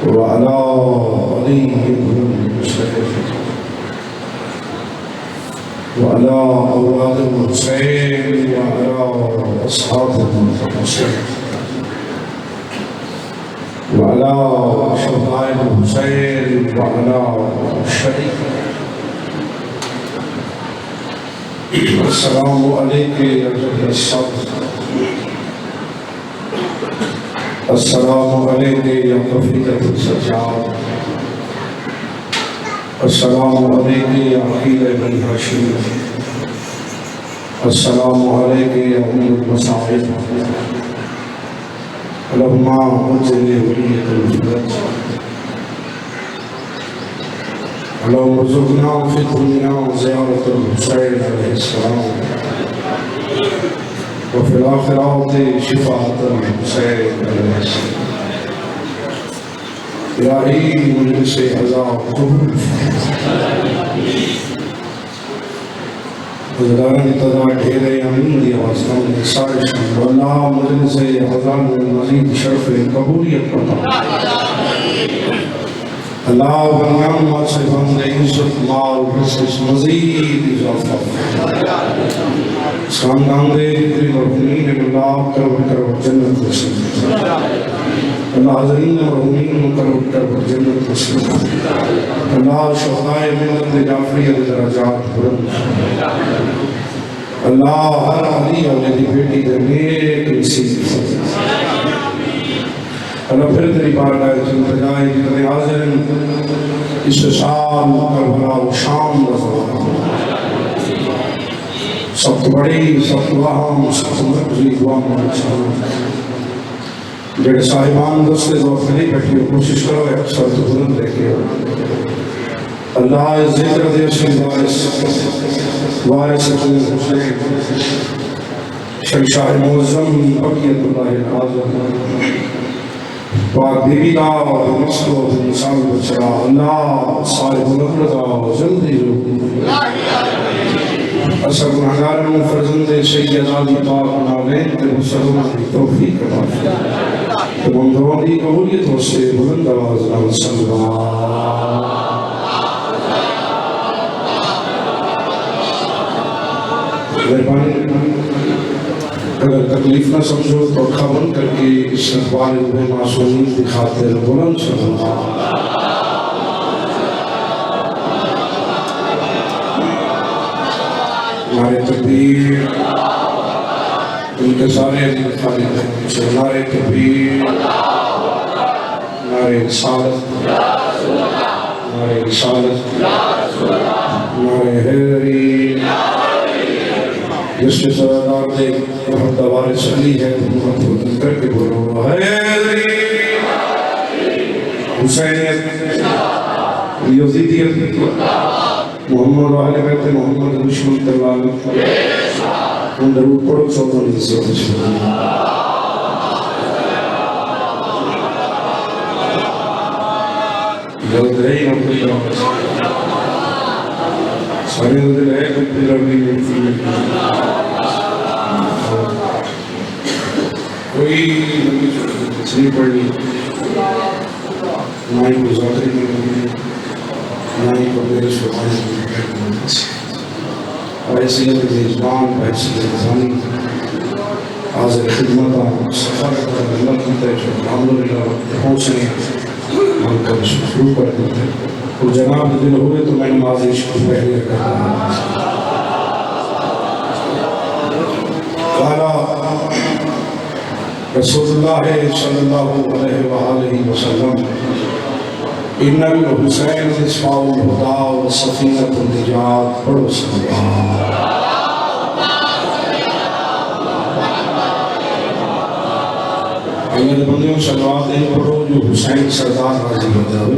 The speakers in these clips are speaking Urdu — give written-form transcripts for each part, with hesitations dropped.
وعلى علي بن الحسين وعلى أولاد الحسين وعلى أصحاب الحسين وعلى شهداء الحسين وعلى الشهيد. السلام عليك يا أيها الصادق، السلام عليك يا قفية السجاد، السلام عليك يا عقيل بن هاشم، السلام عليك يا أم المصاعب. اللهم انزل وليك الفداء، اللهم ارزقنا في الدنيا زيارة الحسين عليه السلام، وفي الآخرة شفاعة الحسين عليه السلام. إلهی مجھ سے عذاب قبول بزرگان تدا ڈھیرے امین دی آواز میں سائش اللہ مجھ سے عذاب مزید شرف قبولیت پتا اللہ بنیان مات سے بند عزت مال حسس مزید اضافہ ساندان دے دل مرحومین اللہ کرو جنت رسول اللہ حضرین مرحومین کرو جنت رسول اللہ شہدائے ملت جعفریہ درجات بلند اللہ ہر علی علیہ دی بیٹی دے نیک نصیب اللہ پھر تیری بارگاہ جنت جائے جتنے حاضر اس سال کربلا و شام رضا سب بڑی سب وہاں سب مرکزی دعا مانچانا جڑے صاحبان دستے دعا کھلی بیٹھی ہو کوشش کرو ایک سر تو بلند لے کے اللہ ذکر دے سے وارث حسین شمشاہ معظم بقیت اللہ العظم پاک بی بی دا مسلو انسان بچرا اللہ صاحب الامرضا جلدی جو اصل گناہگاروں فرزند سید علی پاک نالین تے مسلمان کی توفیق عطا تو بندوں دی قبولیت ہو سے بلند آواز اللہ صلی اللہ اگر تکلیف نہ سمجھو تو اکھا بند کر کے استقبال روح معصومین کی خاطر بلند صلی اللہ نعرہ تکبیر ان کے سارے نعرہ تکبیر نعرہ رسالت نعرہ رسالت نعرہ حیدری جس کے سردار دے محمد وارث علی ہے محمد کر کے بولو حیدری حسینیت یزیدیت محمد و اہل بیت محمد دشمن تلوال ان درود پڑھو چودہ سے جلد رہی نمبر جاؤں سارے دل ہے کبھی ربی کوئی نہیں پڑھنی نہ ہی گزارے نہ ہی کو میرے شبان حیثیت میزبان حیثیت ثانی حاضر خدمت سفر کر اللہ کی تیجو الحمدللہ پہنچنے ہم کر شروع کر دیتے اور جناب دل ہوئے تو میں نمازش کو پہلے کرتا ہوں قال رسول اللہ صلی اللہ علیہ وآلہ وسلم ان الحسین مصباح الہدی و سفینۃ النجات پڑھو صلی اللہ میرے بندیوں صلوات دے پڑھو جو حسین سردار راضی ہو جائے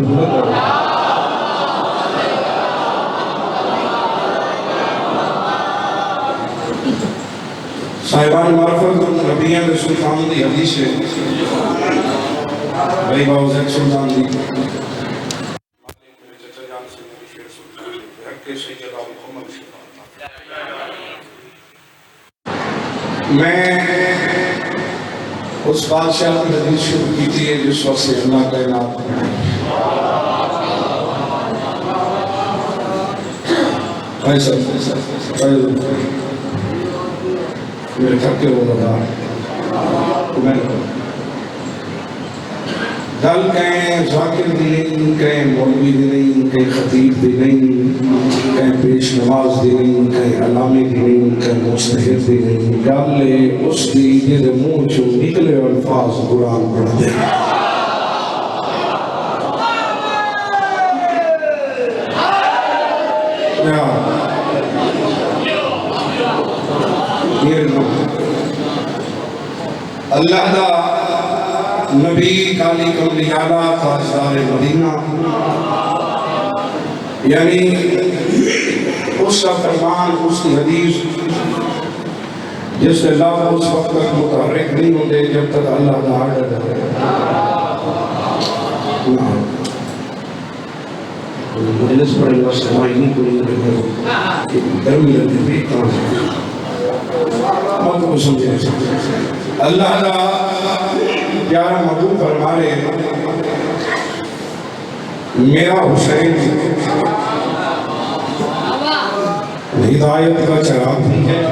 صاحبان معرفت نبیان رسول خان دی حدیث ہے بھائی باؤ زیک سلطان دی میں اس بادشاہ کی حدیث شروع کی تھی جس وقت سے اللہ کائنات میرے تھکے ہو لگا گل کہیں ذاکر دی نہیں، کہیں مولوی دی نہیں، کہیں خطیب دی نہیں، کہیں پیش نماز دی نہیں، کہیں علامے دی نہیں، کہیں مستحب دی نہیں، گل اس دی جدے منہ چوں نکلے الفاظ قرآن پڑھ دے اللہ دا نبی کالی کملی آلہ تاجدار مدینہ، یعنی اس کا فرمان، اس کی حدیث جس سے اللہ اس وقت تک متحرک نہیں ہوتے جب تک اللہ کا آرڈر ہے۔ مجلس پڑھنے واسطے مائی نہیں کوئی گرمی لگتی بھی بات کو سمجھے اللہ کا پیارا محبوب فرما رہے میرا حسین ہدایت کا چراغ بھی ہے،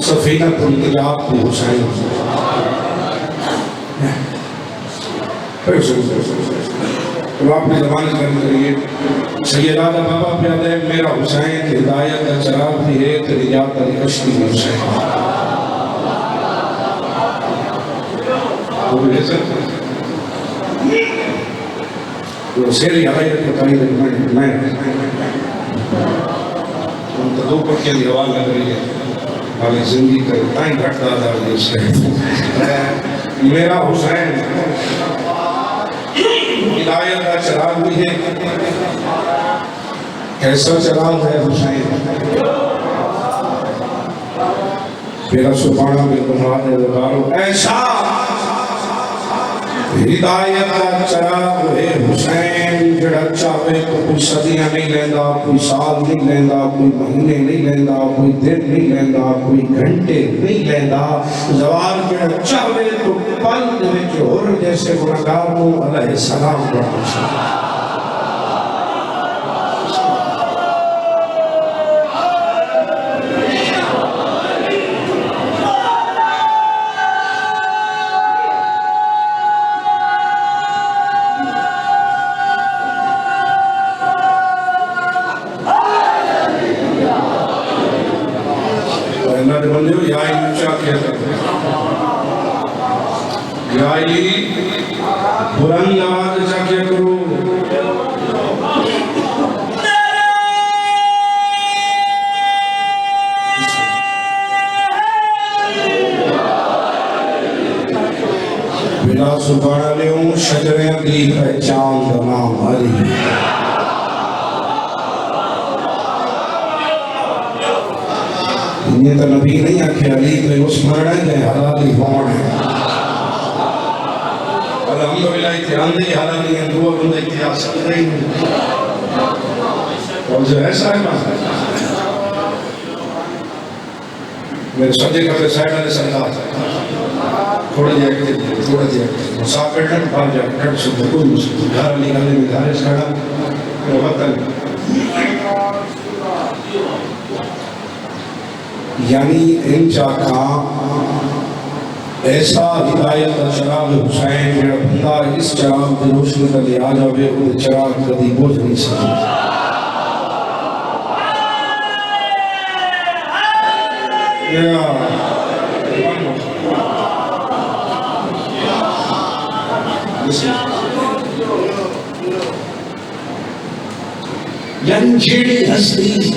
سفینۃ النجات بھی حسین تو آپ نے زبان کرم کریے سیدہ کا بابا پیاد ہے میرا حسین ہدایت کا چراغ بھی ہے تو نجات کا کشتی بھی حسین وہ سیری حقیقت بتائی میں ان تو دو پکیاں دی آواز لگ رہی ہے حالی زندگی کا ٹائم کٹتا تھا جس سے میرا حسین ہدایت کا چراغ بھی ہے، کیسا چراغ ہے حسین میرا سبحانہ میں تمہارے لگارو ایسا ہدایت کا چراغ ہے حسین جڑا چاہے تو کوئی صدیاں نہیں لیندہ، کوئی سال نہیں لیندہ، کوئی مہینے نہیں لیندہ، کوئی دن نہیں لیندہ، کوئی گھنٹے نہیں لیندہ، زوال جڑا چاہے تو پل میں جوہر جیسے گناہگاروں علیہ السلام پڑھنا چاہیے۔ اللہ نے بندے ہو یا اچھا کیا کرتے یا بلند آواز اچھا کیا کرو بلا سبحانہ لیوں شجریں دی پہچان دمام علی یہ تو نبی نہیں آکھے علی تو اس مرنے دے حلالی ہون ہے الحمدللہ اتحان دے حلالی ہیں دعا بندے اتحان سکتے ہی اور جو ایسا ہے بات میرے سجے کا سائڈ والے سرکار تھوڑا دیا کہ مسافر ڈھٹ بھار جا ڈھٹ سکتے کوئی مسئلہ گھر علی گلے میں دھارس کھڑا وہ وطن یعنی ان چاکاں ایسا ہدایت کا چراغ حسین جڑا بندہ اس چراغ کی روشنی کا لیا جاوے وہ چراغ کدی بوجھ نہیں سکتا یعنی جیڑی ہستی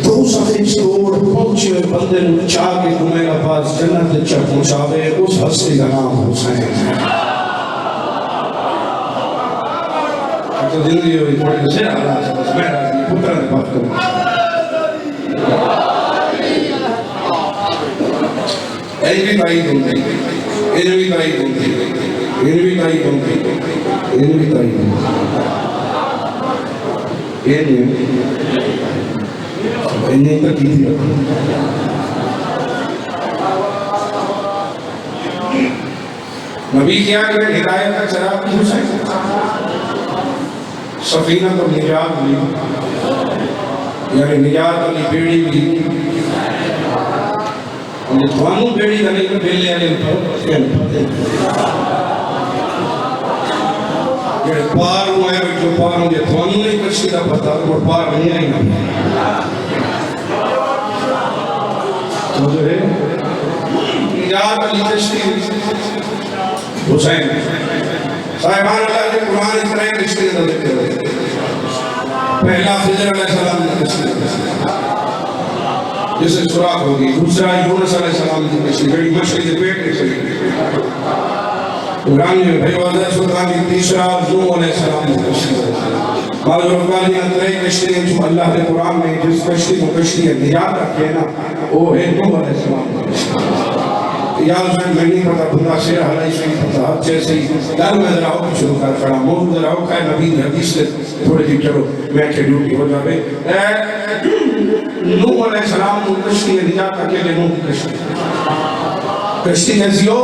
دو سفید چھوڑ پہنچے بندے نے چاہ کے تمہیں پاس جنت چاہ پہنچاوے اس ہستی کا نام حسین ہے تو زندگی ہوئی تھوڑے سے حالات ہے بس میں راضی پترہ نے بات کروں ایوی تائی دنگی ایوی تائی دنگی ایوی تائی دنگی ایوی تائی دنگی انہیں تک کی تھی نبی کیا کہ ہدایت کا چراغ کی حسین سفینہ تو نجات بھی یعنی نجات والی بیڑی بھی تھوانو بیڑی کا نہیں بیلے والے جڑے پار ہوئے جو پار ہوں گے تھوانو نہیں کشتی کا پتا وہ پار نہیں آئی نا تو جو ہے نجات والی کشتی حسین صاحبان اللہ کے قرآن اس طرح کشتی کا ذکر ہے پہلا خضر علیہ السلام کی کشتی جسے سراخ ہوگی دوسرا یونس علیہ السلام کی کشتی بڑی مچھلی کے پیٹ میں چلی قرآن میں بھائی وعدہ سلطان کی تیسرا نوح علیہ السلام کی کشتی بعض رفقانی اترے کشتی ہیں جو اللہ کے قرآن میں جس کشتی کو کشتی ہے نجات رکھے نا وہ ہے نوح علیہ السلام کی کشتی یا حسین میں نہیں پتا بندہ شیر حلائی سے نہیں پتا ہر جیسے ہی در میں ذرا ہو شروع کر کھڑا موضوع ذرا ہو کہا نبی حدیث سے تھوڑے جی چلو میں کے ڈیوٹی ہو جاوے نوح علیہ السلام کو کشتی ہے نجات اکیلے نوح کی کشتی کشتی کیسی ہو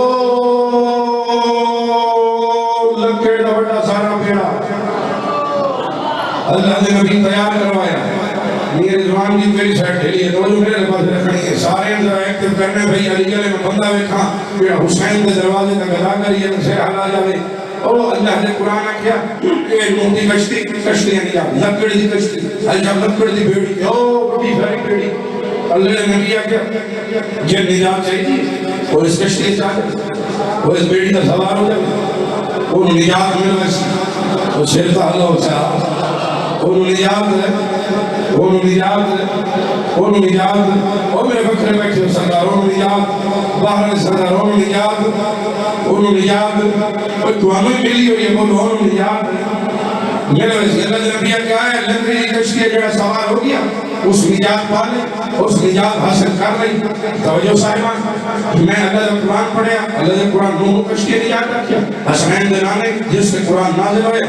لکڑ دا بڑا سارا پیڑا اللہ نے نبی تیار کروایا میرے زبان کی میری سائٹ ڈھلی ہے تو جو میرے پاس رکھنی ہے سارے اندر ایکٹیو کرنے بھئی علی گلے میں بندہ ویکھا میرا حسین کے دروازے تک ادا کریے سے حالا جاوے اور اللہ نے قرآن کیا کہ نوح کی کشتی کشتی نہیں جاوے لکڑ دی کشتی اللہ لکڑ دی بیڑی او بڑی بھاری بیڑی اللہ نے نبی کیا جن نجات چاہیے وہ اس کشتی چاہے وہ اس بیڑی کا سوار ہو جائے وہ نجات مل ویسی وہ شیرتا اللہ چاہا وہ نجات ہے وہ نجات وہ نجات وہ میرے بکرے بیٹھے ہو سردار وہ نجات باہر سردار وہ نجات وہ نجات وہ توانو ہی ملی ہوئی ہے وہ نجات میرے ویسی اللہ جنبیہ کیا ہے لکڑی کی کشتی ہے جڑا سوار ہو گیا اس نجات پالے اس نجات حاصل کر رہی توجہ صاحبان میں اللہ جب قرآن پڑھیا اللہ جب قرآن نوح کشتی نجات رکھیا حسنین دلانے جس کے قرآن نازل ہوئے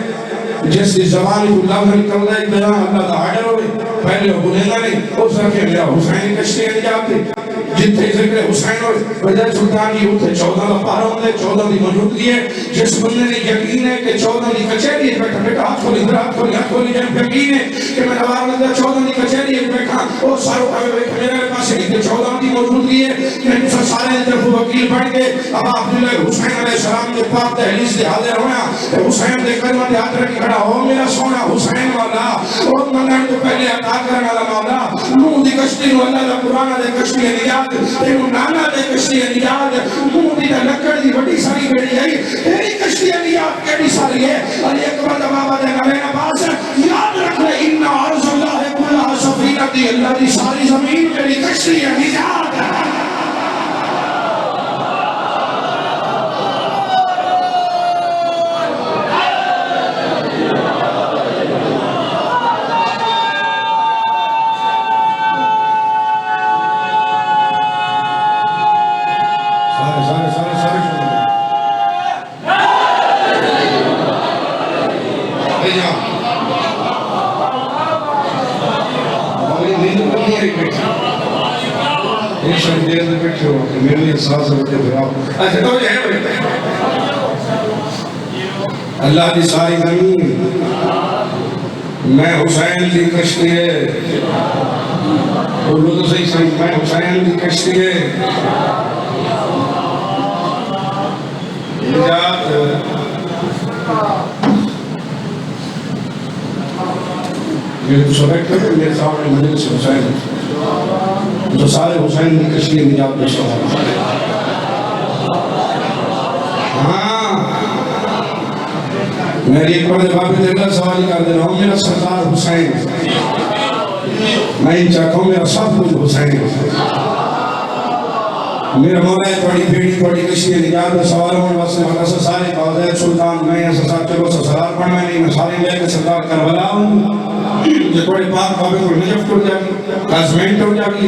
جس کی زبان کو لفظ نکل رہا ہے بیان اللہ دا آڈر ہوئے پہلے وہ بنینا نہیں اس رکھے میرا حسین کشتی نجات تھی جتنے ذکر حسین ہوئے وجہ سلطان کی ہوتے 14 کا پارا ہوندے 14 کی موجودگی ہے جس بندے نے یقین ہے کہ 14 کی کچھری ہے بیٹھا بیٹا ہاتھ کھولی ہاتھ کھولی جب یقین ہے کہ میں نوار لگا 14 کی کچھری ہے بیٹھا اور ساروں کا بیٹھا میرے پاس ہے کہ 14 کی موجودگی ہے میں سارے طرف وکیل بن کے اب عبداللہ حسین علیہ السلام کے پاک تحلیس سے حاضر ہونا حسین دے کلمہ دے ہاتھ رکھ کھڑا ہو میرا سونا حسین والا اور منگن تو پہلے عطا کرنے والا مولا نوح دی کشتی نو اللہ دا قرآن دے کشتی نجات تینو نانا دے کشتی نجات نوح دی لکڑ دی بڑی ساری بیڑی ہے تیری کشتی نجات کیڑی ساری ہے علی اکبر دا بابا دے نوے نباس یاد رکھ لے ان عرض اللہ کلہ سفینتی اللہ دی ساری زمین کیڑی کشتی نجات اللہ کی ساری زمین میں حسین کی کشتی ہے بولو تو صحیح صحیح میں حسین کی کشتی ہے نجات میرے تو سبق کرو میرے سامنے مجلس حسین تو سارے حسین کی کشتی نجات میں سوال میری ایک بار جواب دے سوال کر دے رہا ہوں میرا سردار حسین میں ان چاہتا ہوں میرا سب کچھ حسین میرا مولا ہے تھوڑی بیڑی تھوڑی کشتی نجات میں سوال ہونے واسطے مقصد سارے قاضی سلطان میں ایسا ساتھ چلو سردار پڑھنا نہیں میں سارے لے کے سردار کربلا ہوں جو تھوڑے پاک بابے کو نجف ٹوٹ جاگی کازمین ٹوٹ جاگی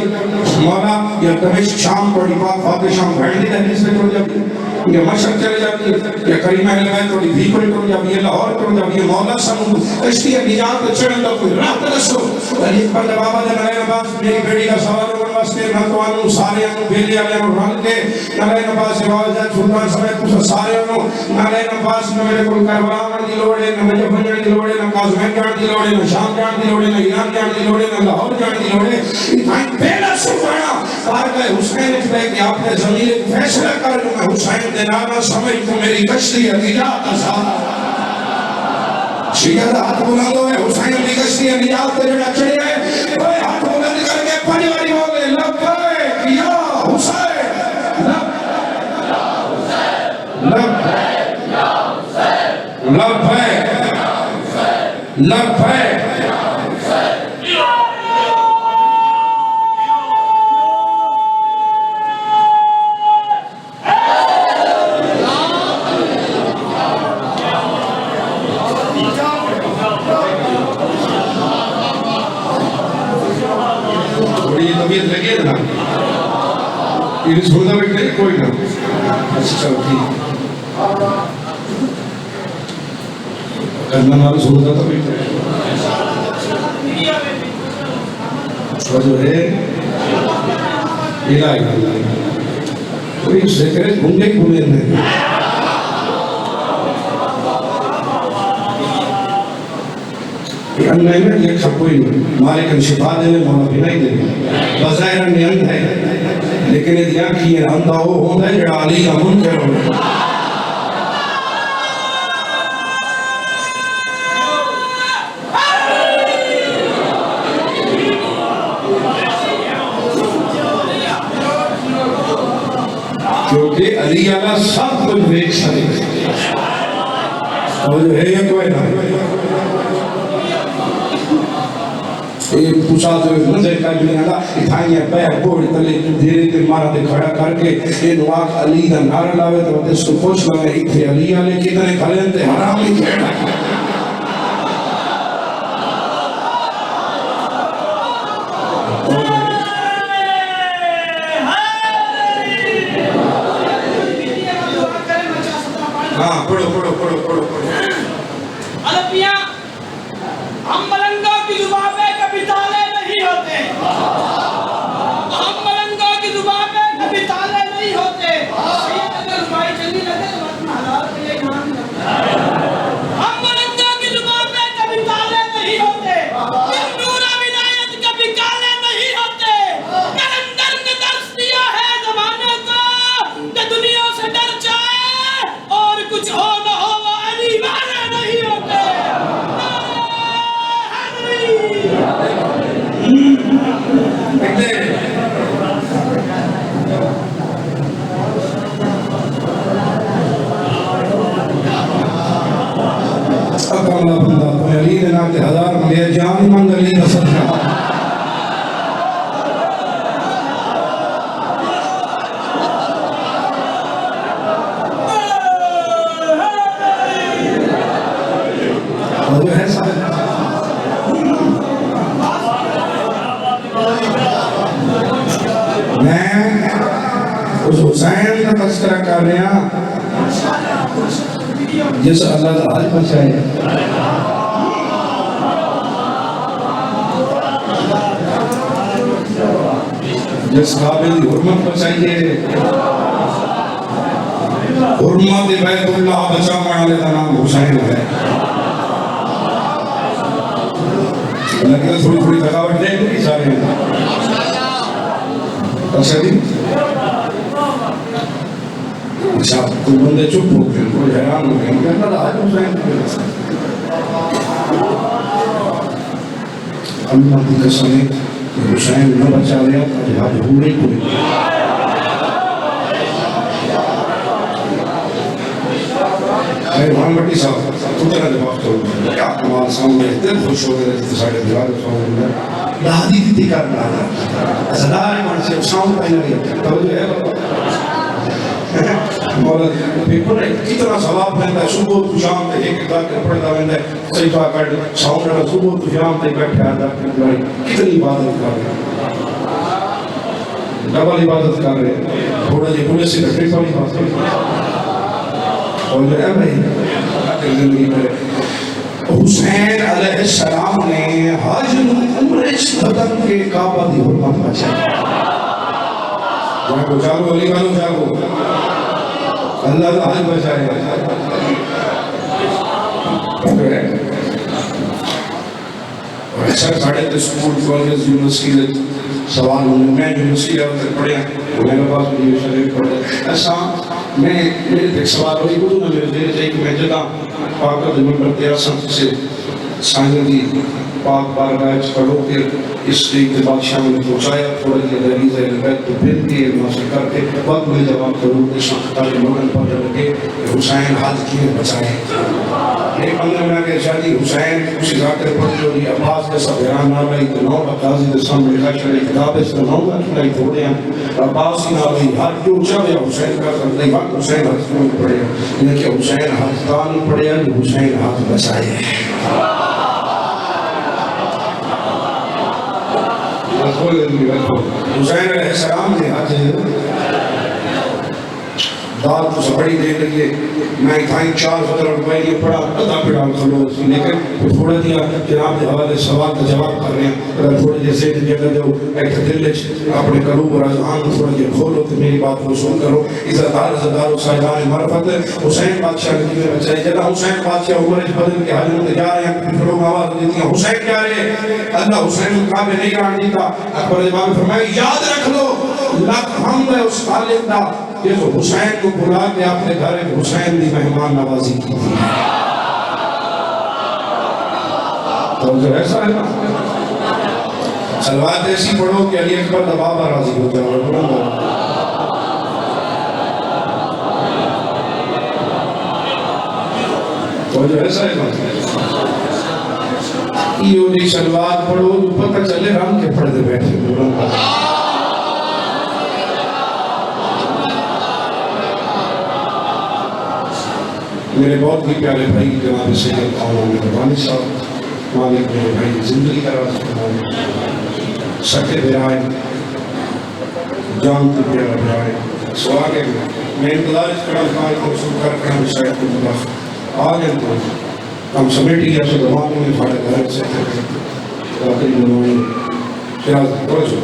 مولا یا دمشق شام تھوڑی پاک فاتح شام بھینڈی دہلیز میں ٹوٹ جاگی یا مشرق چلے جاتی ہے یا کریمہ لگائے تھوڑی بھیپڑی ٹوٹ جاگی یا لاہور ٹوٹ جاگی یا مولا سنو کشتی نجات چڑھن دا کوئی راہ تلسو علی اکبر بابا دے نئے نباس میری بیڑی کا سوال واسطے نہ تو سارے بیلے والے رل کے نالے نباس واجہ چھوٹا سمے تو سارے نالے نباس میرے کو کربلا دی لوڑ ہے نہ نجف جان دی لوڑ ہے نہ قاسم جان دی لوڑ ہے نہ شام جان دی لوڑ ہے نہ ایران جان دی لوڑ ہے نہ لاہور جان دی لوڑ ہے اتنا بیلا سکھانا بارگاہ حسین نے کہا کہ آپ نے زمین فیصلہ کر لوں میں حسین دے نانا سمجھ کو میری کشتی نجات آسان شیعہ دا ہاتھ بلندو ہے حسین کی کشتی نجات تے جڑا چڑھیا ہے وہ ہاتھ بلند کر کے پنج واری ہو گئے لبیک یا حسین لبیک یا حسین لبیک لبیک لگے نا یہ سودا بیٹھے کوئی نہ اچھا ٹھیک کرنا نال سودا تو بیٹھے جو ہے الہی کوئی ذکر گھومنے گھومنے نہیں انہیں میں یہ کوئی مالک شفا دے مولا بھی نہیں دے بظاہر نیند ہے لیکن یہ دیا کہ یہ اندھا ہو ہوتا ہے جڑا علی کا منکر ہو کیونکہ علی اللہ سب کچھ دیکھ سکتے اور جو ہے یہ کوئی نہ یہ پوچھا تو منظر کا جو ہے اتھائیاں پیر بوڑ تلے دھیرے دھیرے مارا دے کھڑا کر کے یہ نواق علی دا نعرہ لاوے تو اس کو پوچھ لگے اتھے علی آلے کتنے کھڑے انتے حرامی کھیڑا ہاں پڑھو پڑھو پڑھو پڑھو عربیہ ہم ملنگوں کی زبان پہ کبھی تالے نہیں ہوتے ہم ملنگوں کی زبان پہ کبھی تالے نہیں ہوتے اگر بھائی چلی لگے تو اپنا حلال کے لیے ایمان ہم ملنگوں کی زبان پہ کبھی تالے نہیں ہوتے نورا ولایت کبھی کالے نہیں ہوتے کلندر نے درس دیا ہے زمانے کو کہ دنیا سے ڈر جائے اور کچھ ہو نہ ہو وہ علی والے نہیں ہوتے اکملہ بندہ تمہیں علی نے نام تے ہزار ملے جان من علی کا صدقہ اور جو ہے میں اس حسین کا تذکرہ کر رہا جس اللہ کا حج بچائے جس قابل حرمت بچائیے حرمت بیت اللہ بچا والے کا نام حسین ہے لیکن تھوڑی تھوڑی تھکاوٹ دے گی سارے اچھا جی اچھا کوئی بندے چپ ہو گئے کوئی حیران ہو گئے کہنا تھا آج حسین اللہ کی قسم ہے کہ حسین نہ بچا لیا تو جہاد ہو نہیں کوئی محمد بٹی صاحب تو تیرا جواب کرو کیا کمال سامنے دل خوش ہو گئے تھے ساڑھے دیوار سامنے لہدی تھی کرنا ایسا دار مان سے ساؤنڈ پہنا گیا توجہ ہے مولا پیپر کتنا ثواب پہنتا ہے صبح تو شام تے ایک ایک پڑھتا رہتا ہے صحیفہ کٹ ساؤنڈ رہا صبح تو شام تے بیٹھے آتا ہے کتنی عبادت کر رہے ڈبل عبادت کر رہے تھوڑا جی پولیس سے ٹرپل عبادت کر رہے اور جو ہے بھائی زندگی میں حسین علیہ السلام نے حج عمرہ بدن کے کعبہ دی حرمت بچائی جاگو علی والوں جاگو، اللہ کا حال بچائے. ایسا ساڑھے تے سکول کالج یونیورسٹی دے سوال ہونے میں یونیورسٹی کے پڑھیا میرے پاس بھی شریف پڑھے ایسا میں میرے ایک سوال ہوئی کو نہ میرے دیر جائے کہ میں جگہ پاک دمن پر تیاسم سے سائنہ دی پاک بارگاہ پڑھو کہ اس لیے کہ بادشاہ نے پہنچایا تھوڑا یہ دریز ہے لگت تو پھر کے ناصر کر کے وقت میں جواب کروں کہ شاہدار مغل پر لگے کہ حسین حد کیے بچائے. ایک اندر میں کہ شادی حسین اسی ذاکر پر جو یہ عباس جیسا بیان نہ رہی تو نو قاضی دے سامنے لکھا چلے کتاب اس کا نو کا کھلائی تھوڑے ہیں عباس کی نہ رہی ہر جو اچھا یا حسین کا کرتے وقت حسین حد کیوں پڑے یعنی کہ حسین حد کان پڑے جو حسین حد بچائے. حسین علیہ السلام نے حج دار کو سبڑی دے لگے میں تھائیں 400 روپے یہ پڑھا ادا پڑھا کھلو لیکن پھر تھوڑا دیا جناب دے حوالے سوال کا جواب کر رہے ہیں اگر تھوڑے جیسے جگہ جو ایک دل اپنے قلوب اور اذہان کو تھوڑا یہ کھولو تو میری بات کو سن کرو. عزتدار و صاحبان معرفت حسین بادشاہ نے کیوں بچائی جب حسین بادشاہ عمر بدل کے حال میں جا رہے ہیں پھر لوگ آواز دیتی ہیں حسین جا رہے ہیں اللہ حسین مقابلے نہیں کرنا دیتا. اکبر امام فرمایا یاد رکھ لو لکھ ہم ہے اس خالق دا کہ جو حسین کو بلا کے اپنے گھر حسین دی مہمان نوازی کی تھی. تو جو ایسا ہے نا صلوات ایسی پڑھو کہ علی اکبر دا بابا راضی ہو جائے. تو جو ایسا ہے نا یہ دی صلوات پڑھو تو پتہ چلے ہم کے پڑھ دے بیٹھے. میرے بہت ہی پیارے بھائی جناب سید قوم ربانی صاحب مالک میرے بھائی زندگی کا راز سکے برائے جان تو پیارا برائے سواگے میں انتظار اس کرام کار کو سن کر کرام شاید کو مطلق آگے تو ہم سمیٹی یا سے دماغوں میں پھاڑے گھر سے راتی بنوانی شراز پروچو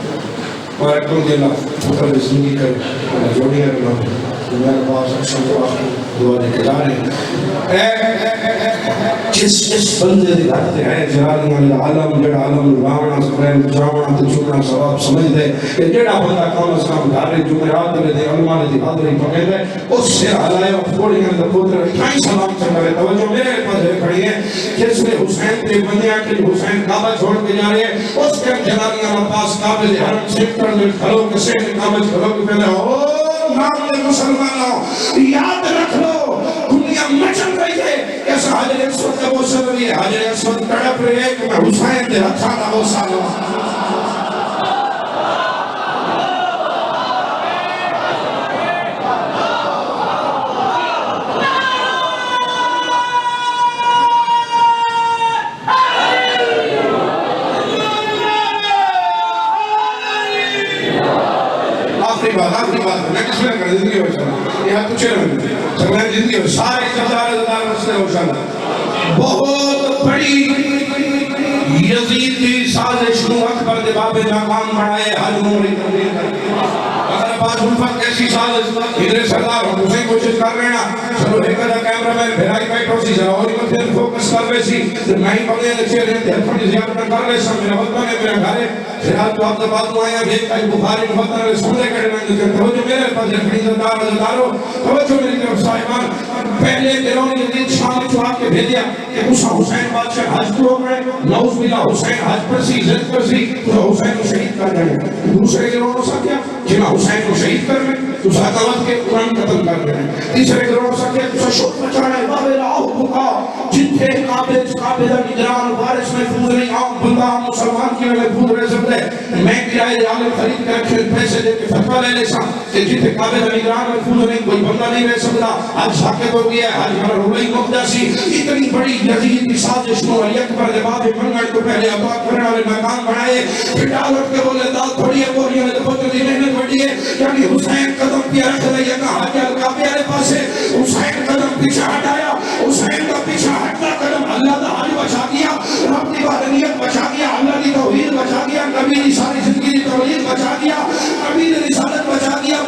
مارے کم دینا پتر زندگی کا جوڑی ہے میرے پاس اکثر کو آپ کو دعا دے کے جا رہے ہیں جس بندے دے گھر ہے جلالین العالم جڑا عالم راونا سپرین جاونا تجھونا ثواب سمجھ دے کہ جڑا بندہ کون اس کام دھارے جمعرات دے علماء دے حاضری پکے دے اس سے علائے وقتوڑی ہیں تو پوتر اٹھائی سلام سے کرے توجہ میرے پاس کھڑی ہے جس میں حسین کے بندے آکے حسین کعبہ چھوڑ کے جا رہے ہیں اس کے جلالین العباس کعبہ دے حرم سیکٹر میں کھلو کے سین کعبہ کھلو کے پہلے ہو نام مسلمانوں یاد رکھ لو دنیا مچل رہی ہے اس حجر اسود کا وہ سر رہی ہے حجر اسود تڑپ رہی ہے کہ میں حسین دے ہتھا نہ ہو سالوں. آخری بات میں کس میں کر زندگی ہو چاہتا یہاں کچھ نہیں سب زندگی ہو سارے سردار مسئلے ہو چاہتا. بہت بڑی یزید کی سازش نو اکبر دے بابے ناکام بڑھائے حج عمری کرنے اگر بات الفت کیسی سازش ادھر سردار حسین کوشش کر رہے ہیں چلو ایک ادا کیمرہ میں بھیرائی بیٹھو سی ذرا اور پھر فوکس کر رہے سی میں ہی پڑھنے لچے رہے تھے اپنی زیادہ کر رہے سب میرا وطن ہے میرا گھر ہے پھر آپ تو آپ سے بات آیا بھیج کئی بخاری وطن ہے سمجھے کرنے میں توجہ میرے پاس اپنی زدارو توجہ میری طرف صاحبان پہلے دنوں نے یزید شام چھوڑا کے بھیجیا کہ موسیٰ حسین بادشاہ حج کو ہو گئے نعوذ باللہ حسین حج پر سی زد پر سی تو حسین کو شہید کر گئے. دوسرے دنوں نے سکیا جنہا حسین کو شہید کر گئے تو ساتوات کے قرآن قتل کر گئے. تیسرے دنوں نے سکیا تو شوق مچانا ہے بابے لاؤ بکا جتھے قابض قابضہ نگران وارث محفوظ نہیں عام بندہ عام مسلمان کی میں محفوظ رہ سکتے میں کرائے عالم خرید کر پیسے دے کے فتوہ لے لیسا کہ جتھے قابضہ نگران محفوظ نہیں کوئی بندہ نہیں رہ سکتا آج ساکت ہو گیا ہے آج ہمارا روڑی مقدہ سی اتنی بڑی یزید کی سازش نو علی اکبر دے باب منگل کو پہلے عطا کرنے والے مکان بنائے پھر ڈالٹ کے بولے دال تھوڑی ہے بولیوں نے بہت دی محنت بڑی ہے یعنی حسین قدم پہ رکھ رہی ہے کہا کہ القابی والے پاس ہے حسین قدم پیچھے ہٹایا حسین کا پیچھے ہٹنا قدم اللہ کا حال بچا دیا رب کی وحدانیت بچا دیا اللہ کی توحید بچا دیا نبی کی ساری زندگی کی توحید بچا دیا نبی نے رسالت بچا دیا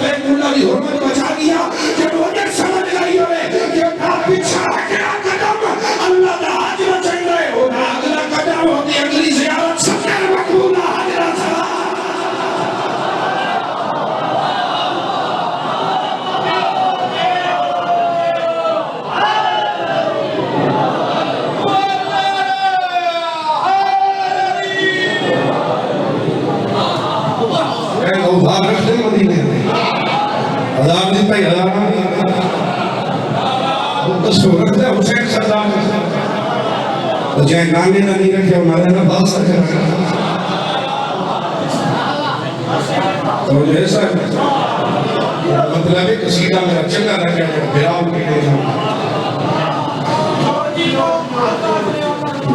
دی حرمت بچا دیا کہ وجہ سمجھ گئی ہوئے کہ اپنا پیچھا اکڑا قدم اللہ دا حج بچن گئے ہو نا اگلا قدم ہوتی اگلی زیارت ستر مقبولہ حجرہ سوا بھاگ رکھتے مدینے ہزار دیتا ہی ہزار تصور رکھتے حسین سردار تو جائے نانے نانی رکھے ہمارے نہ بھاگ سکے تو جو ایسا مطلب ہے قصیدہ میرا چنگا رکھے بیراؤں کے لئے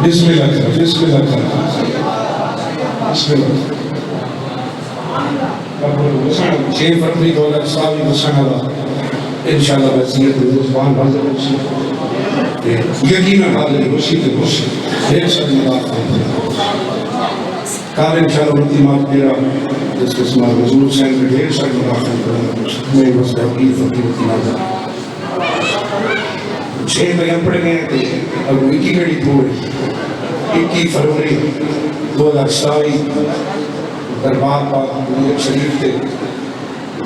بسم اللہ کرو بسم اللہ کرو بسم اللہ 6 فروری 2027 کو سنہ انشاءاللہ وزیت زبان حاضر ہوشی یقیناً حاضر ہوشی تے ہوشی ڈھیر ساری مدافع کار انشاءاللہ مطیمات میرا جس کے اسمہ حضور حسین کے ڈھیر ساری مدافع کرنا میں بس حقیق فقیر اتنازہ 6 بیان پڑھ گئے تھے اب وہ 21 گھڑی پورے 21 فروری 2027 دربار پاک دنیا شریف تھے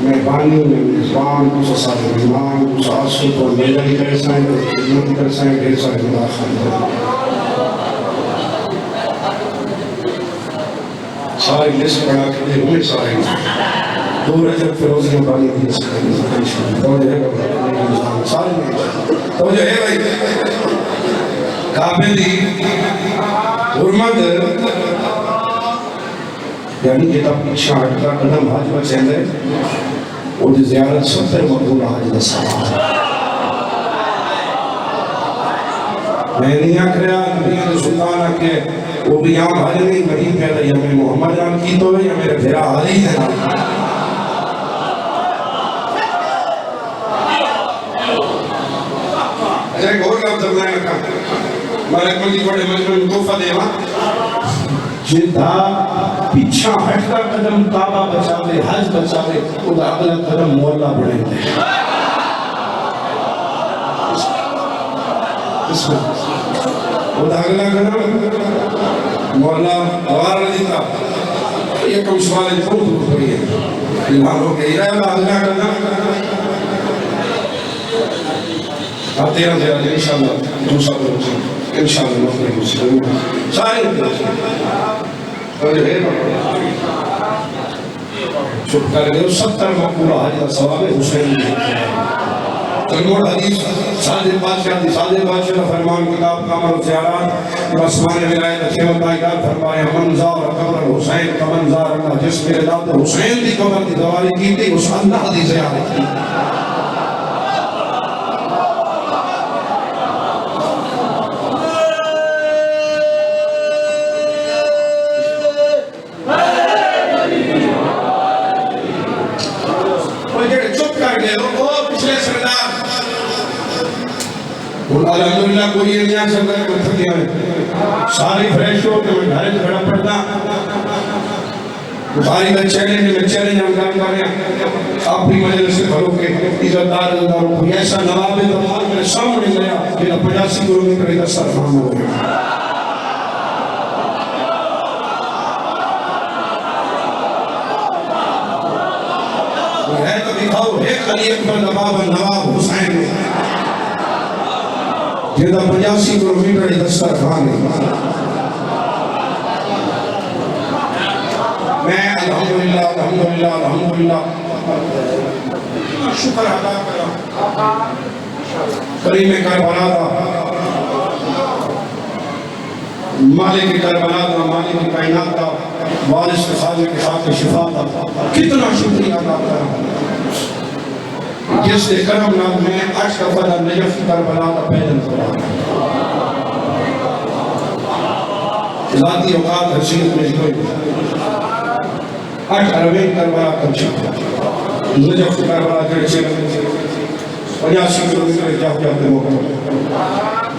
میں بانیوں میں نظام کچھ اصحاب ایمان کچھ آسود اور میلہ ہی کر سائیں خدمت کر سائیں ڈھیر سارے مداخل سارے لسٹ پڑھا کے دے ہوئے سارے 2 رجب فیروزیاں بانی تھی توجہ ہے توجہ ہے بھائی کعبے دی حرمت یعنی جتا پیچھا ہٹتا قدم حج بچیں دے وہ دی زیارت 70 مقبول حج دا سوال میں نہیں آکھریا نبیہ سلطانہ کے وہ بھی یہاں حج نہیں مدین پیدا یا میں محمد جان کی تو ہے یا میرے بھیرا حالی ہے اچھا ایک اور لفظ میں رکھا ملک مندی بڑے مجمع توفہ دے وہاں جدہ پیچھا ہٹ کر قدم کعبہ بچاوے حج بچاوے خدا اگلا قدم مولا بڑھے دے خدا اگلا قدم مولا آوار دیتا یہ کم سوال جو دور ہوئی ہے الہام ہو گئی رہا ہے اگلا قدم آپ 13 زیادہ انشاءاللہ دوسرا بلوچی انشاءاللہ نوکری مسلم سارے اور جو ہے چھپ کر گئے 70 مقبولہ حج کا ثواب حسین نے تنور حدیث سادے بادشاہ دی سادے بادشاہ کا فرمان کتاب کامل و زیارات بسمان ولایت خیمت آئیدار فرمایا منظار قبر حسین کا منظار اللہ جس میرے داد حسین دی قبر دی دواری کی تھی اس اللہ دی زیارت کی الحمدللہ کوئی یہ نہیں سکتا ہے کوئی تھکیا ہے ساری فریش ہو کہ میں گھرے کھڑا پڑتا بخاری میں چیلنج ہم کام کر رہے ہیں آپ بھی مجلس سے بھرو کے عزتدار اللہ کوئی ایسا نواب دمال میرے سامنے گیا کہ 85 کلومیٹر ادھر سرفان ہو گیا ہے تو دکھاؤ ہے خلی اکبر نواب حسین جیدہ 85 کلومیٹر دستر خان ہے میں الحمدللہ شکر ادا کرا کریم کربلا دا مالک کربلا دا مالک کائنات دا وارث خالق کے خاک شفا دا کتنا شکریہ ادا کرا جس نے کرم نام میں اشرف علی نجف کربلا کا پیدل کرا ذاتی اوقات حسین میں کوئی عروین کربلا کا چھتا نجف کربلا جڑے 85 کلومیٹر جاتے موقع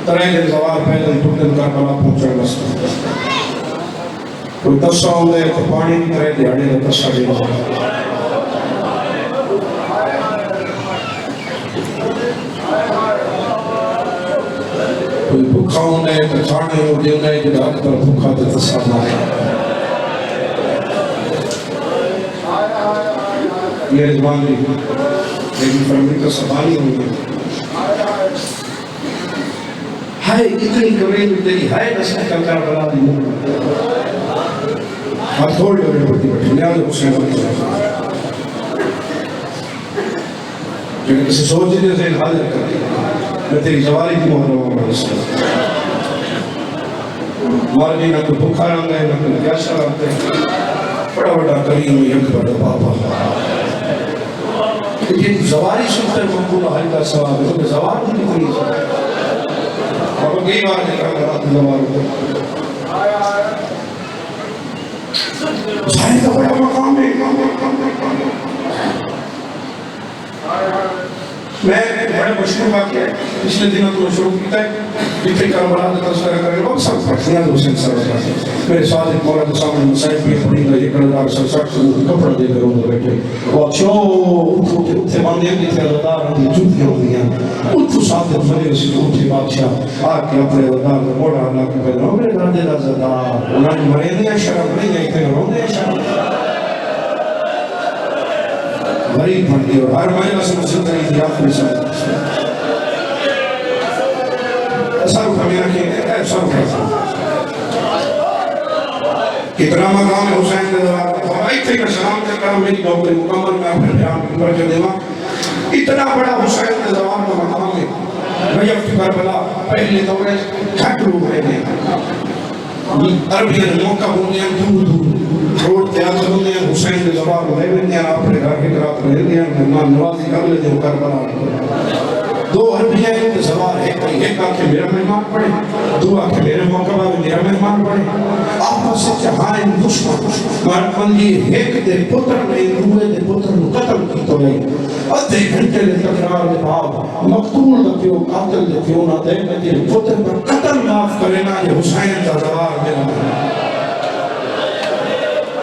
ترین زوار پیدل ٹوٹن کربلا پہنچے بستا کوئی تسا ہوندے تو پانی کی طرح دیاڑے دے تسا دے بھوکا ہونا ہے تو چھاڑنے ہو دینا ہے جب اکبر بھوکا تو تصابہ ہے میرے زبان بھی لیکن فرمی کا سبانی ہوئی ہے ہائے اتنی کمیل تیری ہائے نسل کا کربلا دی ہاتھ تھوڑ لوگے بڑھتی بیٹھی نیاز حسین ہوتی ہے لیکن کسی سوچ جنہیں سے حاضر کر دیا میں تیری زواری کی محرم ہوں مارنی نہ کوئی بھوکھا رنگ ہے نہ کوئی پیاسا رنگ ہے بڑا بڑا کریم یک بڑا بابا یہ زواری سنتے مقبولہ حل کا سواب ہے تو زوار کی کتنی ہے اور کئی بار دیکھا کر آتی زوار ہوتے سائن کا بڑا مقام ہے میں بڑے مشہور واقعہ ہے پچھلے دنوں تو شروع کیتا ہے جتنے کربلا کا تذکرہ کریں گے سب پڑھتے حسین صاحب میرے ساتھ ایک مولانا صاحب مسائب بھی پڑھی گئی ایک کردار سرسٹ سے کپڑ دے کر انہوں بیٹھے وہ اچھو اتھے باندھے بھی تھے ردار ہم جوتیاں ہوتی ہیں اتھو ساتھ مجھے اسی اتھے بادشاہ آگ کے اپنے ردار میں موڑا اللہ کے پیدا میرے دادے دا زدار انہوں نے مرے دیا شرم نہیں گئی تھے رونے شرم غریب پڑھتی اور ہر مہینہ سے مسلط رہی تھی آخری سال ایسا روکھا میرا کہ ایسا روکھا کتنا مقام ہے حسین کے دوار ہوائی تھے کہ سلام کے کرم میری نوکری مکمل میں اپنے بیان پر جو دیوا اتنا بڑا حسین کے دوار کا مقام ہے ریف کربلا پہلے دورے کھٹ روح رہے ہیں عربیت موقع ہونے ہیں دور دور روڈ تیاتر ہونے ہیں حسین کے زبان رہے ہوئے ہیں اپنے گھر کے طرف رہے ہوئے ہیں مہمان نوازی کر لیتے ہیں کربلا دو عربیہ کے زبان ایک آکے میرا مہمان پڑے دو آکے میرے موقع میں میرا مہمان پڑے آپس سے چہائیں دشمن مارکمندی ایک دے پتر نے روئے دے پتر نے قتل کی تو نہیں ادھے گھنٹے لے تکرار دے باب مقتول دے پیو قاتل دے پیو نہ دے میں تیرے پتر پر قتل معاف کرے نا یہ حسین کا زوار میرا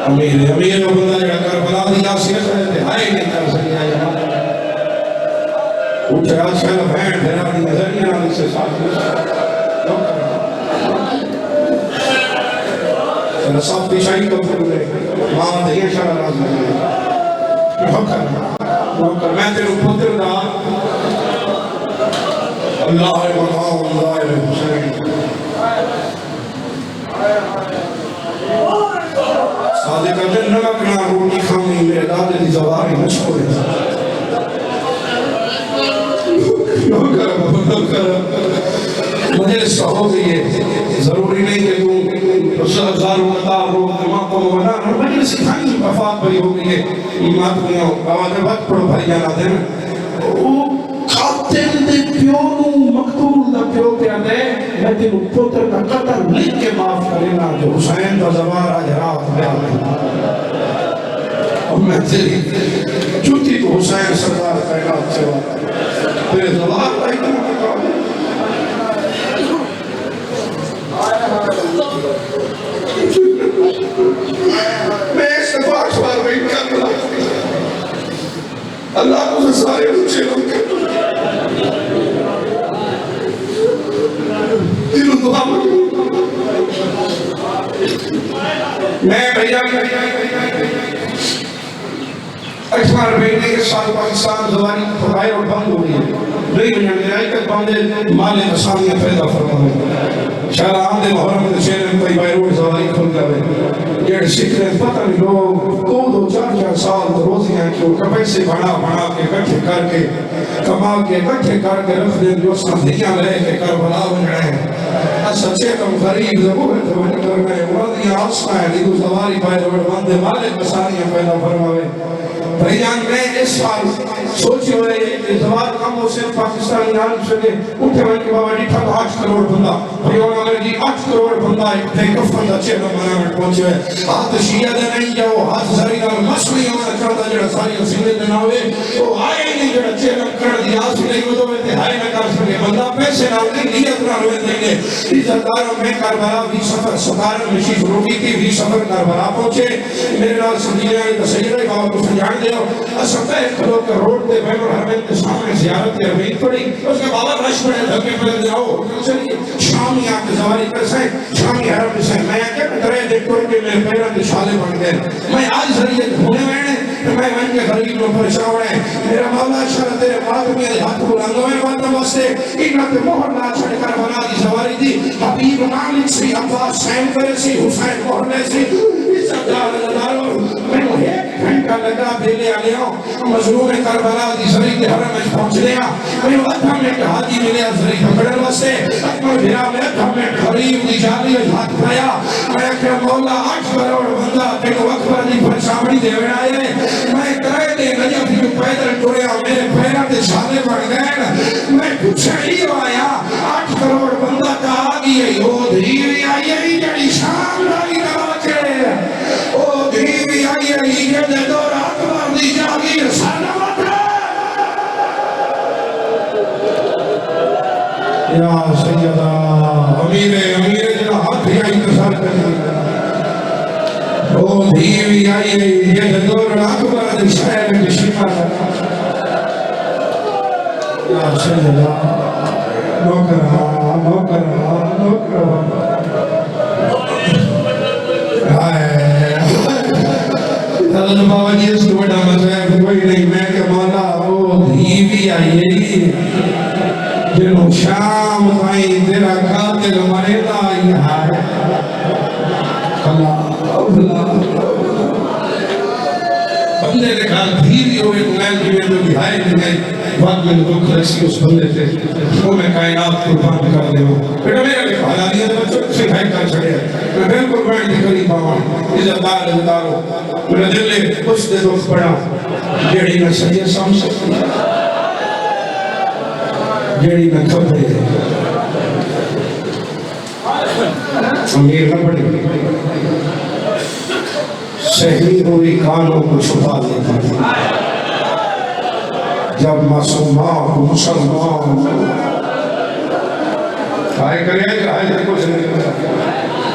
امیر و بندہ جڑا کربلا دی یاسیت ہے ہائے نہیں کر سکیا یہ اٹھے آشکال بھین دھیرا دی نظریہ آنے سے ساتھ صاحب پیشائی کو پھر ماں دھیئے شاہ راز میں نوکر میں تیرے پتر دا اللہ مقام اللہ حسین صادقہ دن نمکنا روٹی کھاؤں میرے دادے دی زواری مشکور ہے مجلس کا ہو گئی ہے ضروری نہیں کہ تم رسول ہزاروں قطار رو امام کو منا مجلس کھانی وفات بھری ہو گئی ہے امام کو آواز وقت پڑھو بھائی جانا دینا وہ قاتل دے پیو نو مقتول دا پیو پیا دے میں تیرو پتر کا قتل لکھ کے معاف کرنا جو حسین کا زوار آج رات بیان اور میں تیری چوتی تو حسین سردار کائنات سے تیرے زوار بھائی کا مقام میں اس نفاق بار بھائی کرنا اللہ کو سے سارے اچھے لوگ کرنا دلوں دعا میں بھیا اٹھوار بیٹے کے ساتھ پاکستان زواری خدای اور بند ہو رہی ہے نہیں بنیا میرائی تک باندھے مال مسامیہ پیدا فرما ہے شاہ آمد محرم کے شہر میں کوئی بیروٹ زواری کھل جاوے یہ شکر پتہ نہیں لوگ دو چار سال روزیاں کیوں کپے سے بنا کے کٹھے کر کے کما کے کٹھے کر کے رکھ دیں جو سندھیاں رہے کہ کربلا بن رہے ہیں سچے کم غریب ضرور ہے تو میں کر رہے ہیں وردیاں آسنا ہے لیکن زواری بیروٹ باندھے مالک مسامیہ پیدا فرماوے بھائیان میں اس سال سوچی ہوئے کہ زوار کم ہو صرف پاکستانی عالم سکے اٹھے ہوئے کہ بابا ڈیٹھا تو 8 کروڑ بندہ بھائیوں نے اگر جی 8 کروڑ بندہ ایک تھے کفن دا چہرہ منا میں پہنچے ہوئے ہاتھ شیعہ دے نہیں جاؤ ہاتھ زری دا مسئلی ہونا چاہتا جڑا ساری حسینے دے نہ ہوئے تو آئے نہیں جڑا چہرہ کر دیا آسی نہیں ہوئے تو میں تے ہائے نہ کر سکے بندہ پیسے پیسے نہ نہیں نیت نہ ہوئے دیں گے عزتداروں میں کربلا بھی سفر سفار نشیف روٹی کی بھی سفر کربلا پہنچے میرے نال سمجھنے آئی تسجدہ بابا کو سمجھان دے اصل پہ کھلو کر روڈ دے بین الحرمین کے سامنے زیارت کے امید پڑی اس کے بابا رش پڑے دھکے پڑے جاؤ چلیے شامی آپ کے زواری کر سائیں شامی حرم سے میں کیا کرے دے کوئی کے میرے پیروں کے شالے بن گئے میں آج ذریعے ہونے میں میں من کے غریب لوگ پریشان ہیں میرا مولا شرط تیرے بات میں ہاتھ بلندوں میں بات واسطے انہاں تے مہر نہ چھڑ کر بنا دی سواری دی حبیب مالک سی عباس سین کرے سی حسین مہر سی عزت دارو میں ایک گھنٹہ لگا بیلے آ گیا مظلوم کربلا دی زری کے حرم میں پہنچ گیا میں ادھا میں حاجی ملے زری پکڑن واسطے اکبر بھرا میں ادھا میں غریب دی جالی ہاتھ پایا میں کہ مولا 8 کروڑ بندہ تینو اکبر دی پرچاوڑی دے آئے میں کرے دے نجف جو پیدل ٹوریا میرے پیرا تے چھالے پڑ گئے میں کچھ ہی آیا 8 کروڑ بندہ کا آگی ہے او دھیوی آئی ہے جڑی شام لائی نواچے او دھیوی آئی ہے جڑے دور اکبر دی جاگی سلامت یا سیدہ امیر جنا ہاتھ ہی انتصار کرنے او دھیوی آئی ہے یہ دور اکبر دی شہر میں شفا یا سیدہ نوکرہ حضرت بابا جی اس کو بڑا مذہب کوئی نہیں میں کہ مولا او دھیوی آئی ہے جنہوں شام تائیں تیرا قاتل مرے آئی ہے بندے نے کہا دھیوی ہوئے کنیل کی میں جو بہائی دیں وقت میں دکھ رسی اس بندے سے وہ میں کائنات قربان کر دے ہوں بیٹا میرا لئے حالا دیا تو بچوں سے بھائی کر چھڑے میں بالکل بڑھنے کی قریب آوان عزتدار عزتدارو میرا دل لے اس دے دکھ پڑا جیڑی میں سجے سام سکتی جیڑی میں کھپڑے امیر نہ پڑے صحیح ہوئی کانوں کو چھپا دیتا جب معصومان مسلمان آئے کرے آئے کچھ نہیں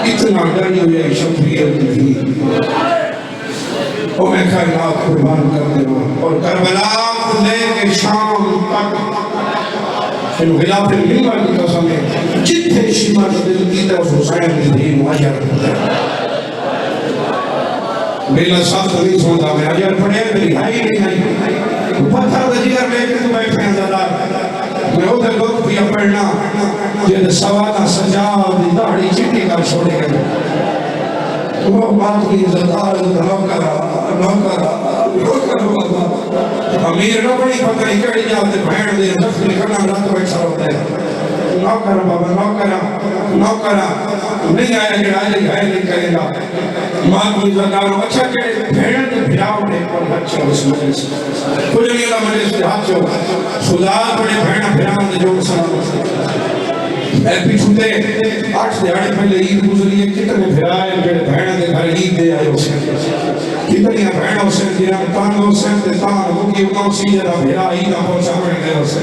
اتنا ڈری ہوئی شفیعت تھی اور میں کائنات قربان کر دے اور کربلا لے کے شام تک ان غلاف المنبر کی قسم ہے جتنے شیمہ دل کی طرف حسین کی دین اجر میرا ساتھ نہیں سوندہ میں اجر پڑھے میری ہائی نہیں پتھر دجیر لے کے تو بیٹھے ہیں زدار میں ادھر لوگ بھی پڑھنا جن سوالہ سجاو دی داڑھی چٹی کر چھوڑے گئے وہ بات کی زدار نوکرہ امیر نہ بڑی پتہ ہی کڑی جاتے بھین دے زخمی کرنا رات بیٹھا ہوتا ہے نوکرہ بابا نوکرہ نہیں آیا جڑا نہیں کرے گا ماں کوئی زداروں اچھا کہ بھین دے بھیاؤ نے پر اچھا اس مجلس کچھ نہیں اللہ مجلس کے ہاتھ جو خدا بڑے بھین بھیاؤ دے جو مسلم اے پیچھوتے 8 دیاڑے پہلے عید گزری ہے کتنے بھیائے جڑے بھین دے گھر عید دے آئے اسے کتنی بھین اسے دیا تان اسے تان مکی انہوں سیدہ بھیرا عیدہ پہنچا پڑ گئے اسے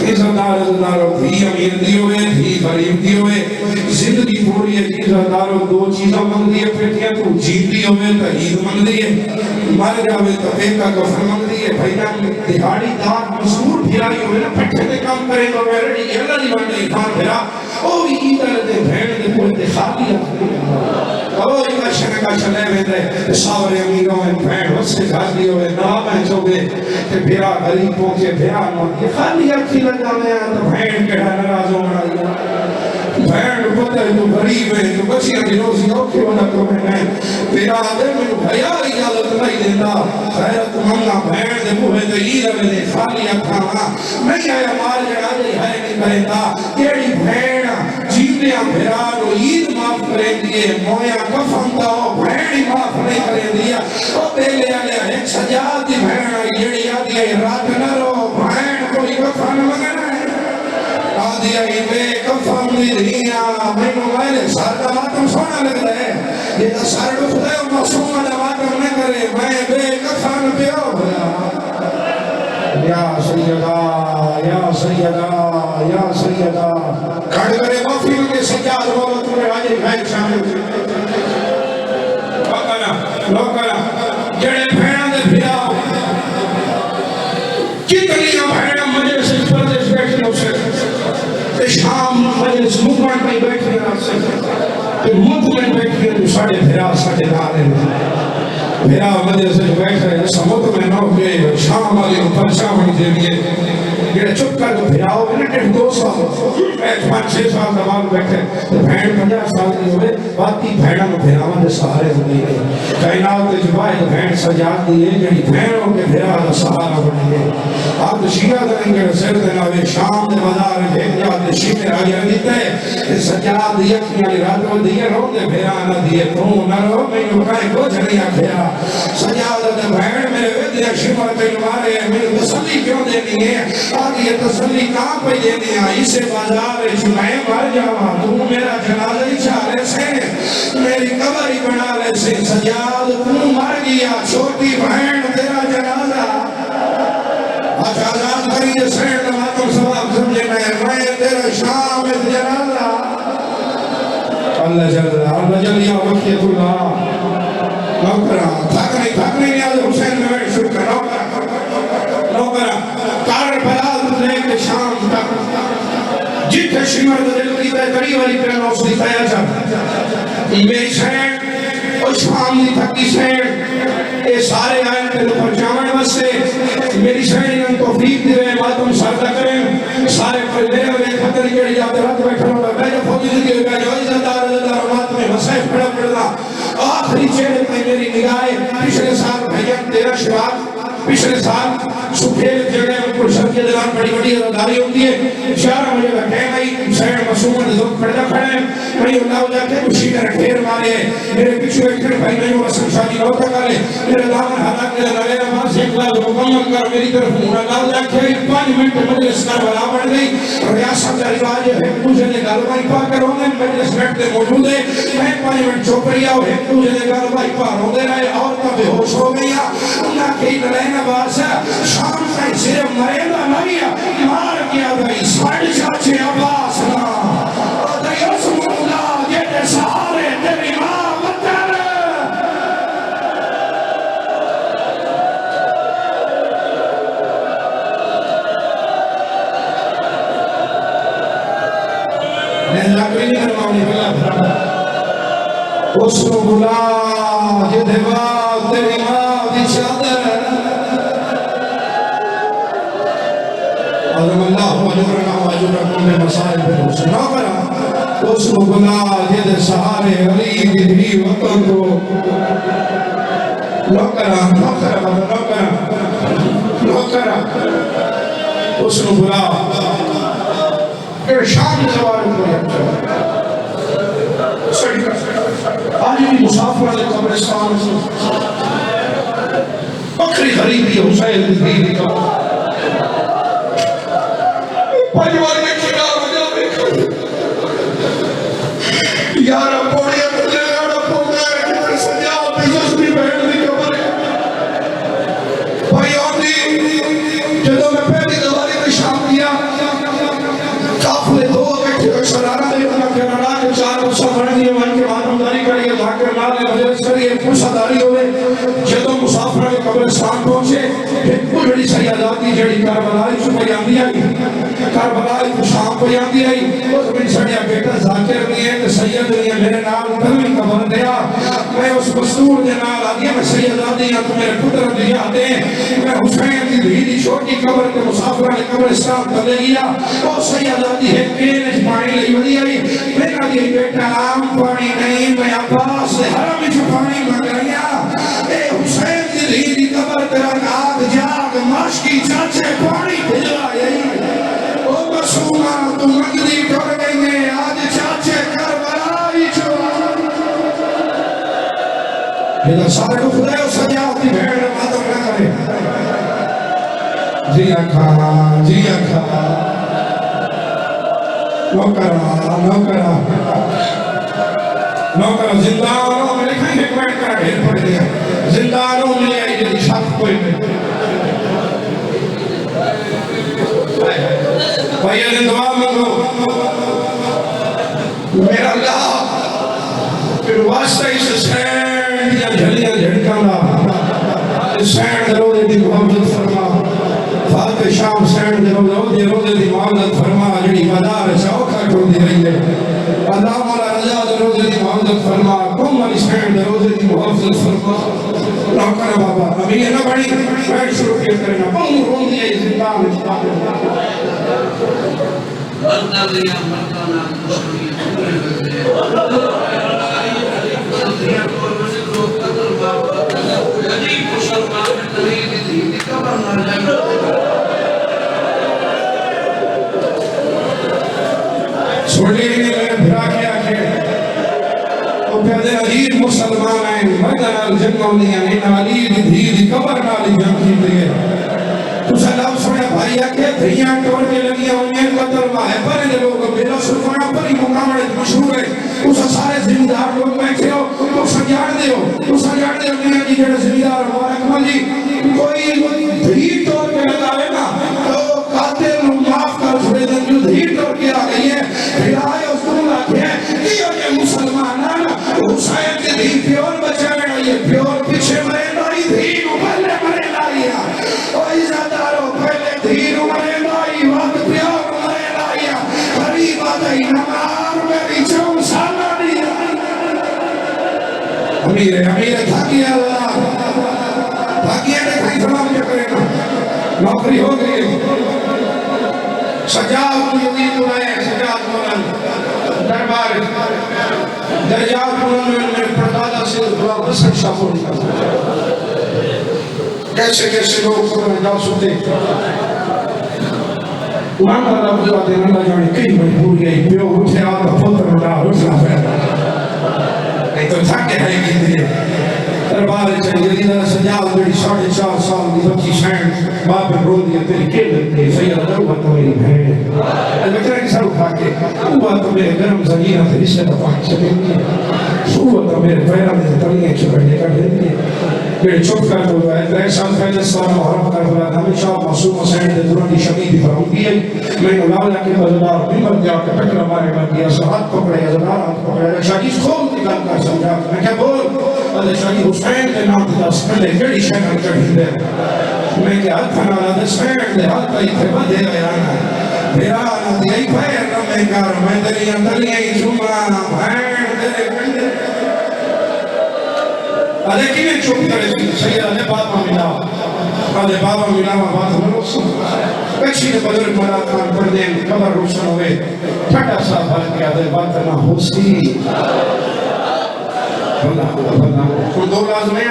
عزتدار عزتداروں بھی امیر دیوئے بھی غریب دیوئے زندگی پوری ہے عزتداروں دو چیزیں مانگ دیئے پیٹیاں تو جیتی ہوئے تو عید مانگ دیئے مر جاوے تو پیکا کفر مانگ دیئے بھائیاں دہاڑی دار مصور بھیرائی ہوئے نا پٹھے دے کام کریں تو میں رڑی یہ اللہ نہیں بننے کھان بھیرا او عید دے بھین دے پورے دے خالی او ایک شنگا شنے میں دے ساورے امیروں میں بھین اس سے گھالی ہوئے نوابیں چوبے کہ بھیرا غریب پہنچے بھیرا یہ خالی اکھی لگا میں تو بھین کے نرازوں بڑھائی بھین پتہ ہے تو غریب ہے تو بچیاں کی روزی اوکے ہونا تو میں تیرا دل میں بھیا اجازت نہیں دیتا خیرت مانگا بھین دے موہے دے عید میں خالی اکھانا نہیں آیا مار جڑا دے ہے نہیں کہتا کیڑی بھین جیتیاں بھیرانو عید معاف کریں دیئے مویا کفن داؤ بھینی معاف نہیں کریں دیا او پہلے آلیا ایک سجاد دی بھین جڑی آدھی ہے رات نہ رو بھین کوئی کفن مگنا ہے آدھی ہے بے کفن دی دنیا میں نو میرے سار دا ماتم سونا لگ رہے یہ دا سار دکھ دے معصوم دا ماتم نہ کرے میں بے کفن پیو بھلا یا سیدہ یا سیدہ یا سیدہ کھڑ کرے معافی کے سجاد بولو تمہیں راجے بھائی شامل لوکرا جڑے بھیڑاں دے پھراؤ کتنی بھیڑاں مجلس پردیش بیٹھے ہو سے شام مجلس مکمن پہ بیٹھے ہو سے مکمن بیٹھے ہو ساڑھے بھیڑا ساڑھے دارے بھیڑا مجلس بیٹھے ہیں سمت میں نو کے شام آگے پرشاوانی دے لیے یہ چپ کر بھیڑاؤ میں 2 سال 5-6 سال دبال بیٹھے بھیڑ 50 سال کی ہوئے باقی بھیڑاں میں بھیڑاں دے سہارے ہوئی گئے کائنات کے جبائے بھیڑ سجاد دیئے جنہی بھیڑوں کے بھیڑا دا سہارا بنی گئے آپ شیعہ دنگے سر دناوے شام دے بازار بھیڑ جاتے شیعہ راجہ دیتے سجاد دیئے کیالی رات میں دیئے رو دے بھیڑا نہ دیئے تو نہ رو میں نکائیں کچھ نہیں آکھیا سجاد دے بھیڑ میرے ویدیا شمر پہ مارے میرے تسلی کیوں دینی ہے آگے یہ تسلی کہاں پہ دینی ہے اسے بازار میں مر جاواں تو میرا جنازہ ہی چاہے سے میری قبر ہی بنا لے سے سجاد تو مر گیا چھوٹی بہن تیرا جنازہ آج آزاد کری یہ سینڈ ماتم سواب سمجھے میں تیرا شام جنازہ اللہ جل یا وقیت اللہ نوکرہ تھک نہیں آج حسین میں بیٹھ شروع کر نوکرہ کار بلاد لے کے شام تک جتنے شمر دل کی تحقری والی پہنوں سے دکھایا جا میری سینڈ اور شام دی تھکی سینڈ اے سارے آئین پہ پر جامن بستے میری سینڈ ان توفیق دے رہے ماتم سردہ کریں سارے پر میرے وجہ خطر کیڑی جاتے رات بیٹھنوں گا میں جب فوجی دی گیا جو عزتدار ماتم مسائف پڑا پڑا آخری چہرے پہ میری نگاہیں پچھلے سال بھائیان 13 شباب پچھلے سال سکھیل جگہ میں پرشد کے دلان بڑی بڑی عدداری ہوتی ہے 11 بجے کا ٹائم آئی سینڈ مسومن دزوک پڑھتا کھڑے ہیں میں اللہ ہو جاتے کچھی میرے ڈھیر مارے ہیں میرے پچھو ایک پھر بھائی میں رسم شادی نو تک آلے میرے دامن حالات کے لگے نماز ایک لاز مکمل کر میری طرف ہوں اللہ ہو جاتے 5 منٹ مجلس کر بلا بڑھ گئی ریاست کا رواج ہے دوسرے نے گالبائی پا کر ہوں گے مجلس بیٹھتے موجود ہے میں 5 منٹ چوپڑیا ہوں ایک دوسرے نے گالبائی پا ہوں دے رہے اور تب ہوش ہو گیا انہاں کئی لڑائنا باسا شام کا صرف مریضہ نہیں مار کیا گئی ساڑھ چاچے عباس نا اور دیسم اللہ جیتے سہارے تیری ماں وطن میں لاکری نہیں کرماؤنی بلا اس کو بلا جیتے باغ تیری ماں دی چادر عظم اللہ وجورنا وجورکم میں مسائل پر حسنا کرا اس کو بلا جد سہارے علی کی دھی وطن کو نوکرہ اس کو بلا ارشاد زوار کو آج بھی مسافر علی قبرستان بکری غریبی حسین دی کا پریوار میں کیا وجہ دیکھا یارا پوڑی اپنے گاڑا پوڑے کتنے سجاؤ دیزس بھی بہن دی قبر بھائی آنی جدو میں پہلی دواری میں شام کیا کافلے 2 بیٹھے سرارہ دیکھنا کہ رڑا کے 4 مسا بڑھ دیئے وہاں کے معلومداری کریے دھاکر مالے مجلس کریے پوچھا داری ہوئے جدو مسافرہ کے قبرستان پہنچے پھر بڑی سیاداتی جڑی کربلائی چو پیاندی آئی کربلائی تو شام پیاندی آئی اس میں سڑیا بیٹا ذاکر بھی ہے کہ سید بھی ہے میرے نال تلوی قبر دیا میں اس مستور دے نال آدیا میں سیاداتی ہیں تو میرے پتر دی آتے ہیں میں حسین کی دھیری چھوٹی قبر کے مسافرہ کے قبرستان تلے گیا وہ سیاداتی ہے کینج پانی لئی ودی آئی میرا دی بیٹا عام پانی نہیں میں عباس سے حرم چو پانی مگریا اے حسین کی دھیری قبر تیرا آگ جاگ ماشکی چاچے پانی بھجا یہی او مسومہ تو مگدی ٹھوڑ گئی ہے آج چاچے کربلائی چھو یہ سارے کو خدای و سجاوتی بھیڑ ماتم نہ کرے جی اکھا نوکرہ زندانوں میں لکھیں حکمت کا ڈھیر پڑ دیا زندانوں میں آئی جدی شاک کوئی نہیں بھائی علی دعا مانگو میرا اللہ پھر واسطہ اس سینڈ یا جھلیاں جھڑکانا سینڈ روزے دی محمد فرما فاتح شام سینڈ روزے دی محمد فرما جڑی مدار چوکھا ٹھو دی رہی ہے اللہ مولا رضا روزے دی محمد فرما کم والی سینڈ روزے دی محمد فرما راکر بابا ابھی یہ نہ بڑی بیٹھ شروع کیا کرنا بہن رون دیا یہ زندان مرنا دیا مرکانا مشکلی پورے لگتے سندھیا قربانی کو قتل بابا عجیب مسلمان میں ترین دین کبر نہ جائے چھوڑی میرے بھرا کیا کہ وہ پیادے عجیب مسلمان ہیں مردان جنگوں لیا ان علی دی کبر نالی جنگ کی دیئے تو سلام سنے بھائی آکے دھیاں ٹوڑ کے لگی ہوئیں قتل ماہ پر یہ لوگ بلا سلفانہ پر ہی مقامڑے مشہور ہے اس سارے زمیندار لوگ بیٹھے ہو تو سجاڑ دے ہو میاں جی جڑے زمیندار مبارک مالی کوئی دھی ٹوڑ کے لگاوے نا تو قاتل معاف کر چھوڑے دن جو دھی ٹوڑ کے آ گئی ہے پھر آئے اس کو لاکھے ہیں کہ یہ مسلمانان حسین کے دھی پیور بچے میں آئیے پیور پیچھے مرے لائی دھی پہلے مرے لائی اور عزتداروں پہلے دھی مرے لائی وقت پیور مرے لائی قریب آدھائی نمار میری چون سالہ نہیں امیر تھاکیہ اللہ تھاکیہ نے کھائی سلام کیا کرے گا نوکری ہو گئی سجاد کو یقین دلائے سجاد مولن دربار درجات مولن میں پردادہ سے دعا بسر شاپور کیسے لوگ قبر میں جاؤ سکتے مانگا رب دعا دے اللہ جانے کئی مجبور گئی پیو اٹھے آدھا پتر اٹھا رسنا پھیلا نہیں تو تھاکے ہے کی دیئے دربار چاہیے دیدہ سجاد بڑی 4.5 سال کی بچی شہن باپ میں رو دیا تیری کیل لگتے سید ادھر تو میری بہن البترہ کی سر اٹھا کے اوہ تو میرے گرم زمینہ تھے رشتہ دفاق سے دیں گے اوہ تو میرے پیرہ میں تلیاں چکڑنے کا دیں گے میرے چھوٹ کر دو ہے 3 سال پہلے سال محرم کر بلا ہمیشہ معصوم حسین دے دورانی شمیدی فرہم کی ہے میں نے لالا کے بزدار بیمر دیا کہ پکر ہمارے بن گیا ساتھ پکڑے ازدار ہاتھ پکڑے شاہیز کھول نکال کر سمجھا میں کیا بول اور شاہی حسین کے نام تھا سپلے کڑی شہر چڑھی دے میں کیا ہاتھ کھانا رہا دے سپین دے ہاتھ کا ہی تھے بدے آیا بھیرا نہ دیئی پھیر رمے کار میں دلی اندلی ہی جمعہ بھین دے کنڈے ادھے کینے چوپ کرے سی سید ادھے بابا ملا بات ہمیں روشن کچھی نے بزرگ مرا کھان پڑھ دیں قبر روشن ہوئے ٹھٹا سا بھر کیا دے بات نہ ہو سی تو دو لازمیں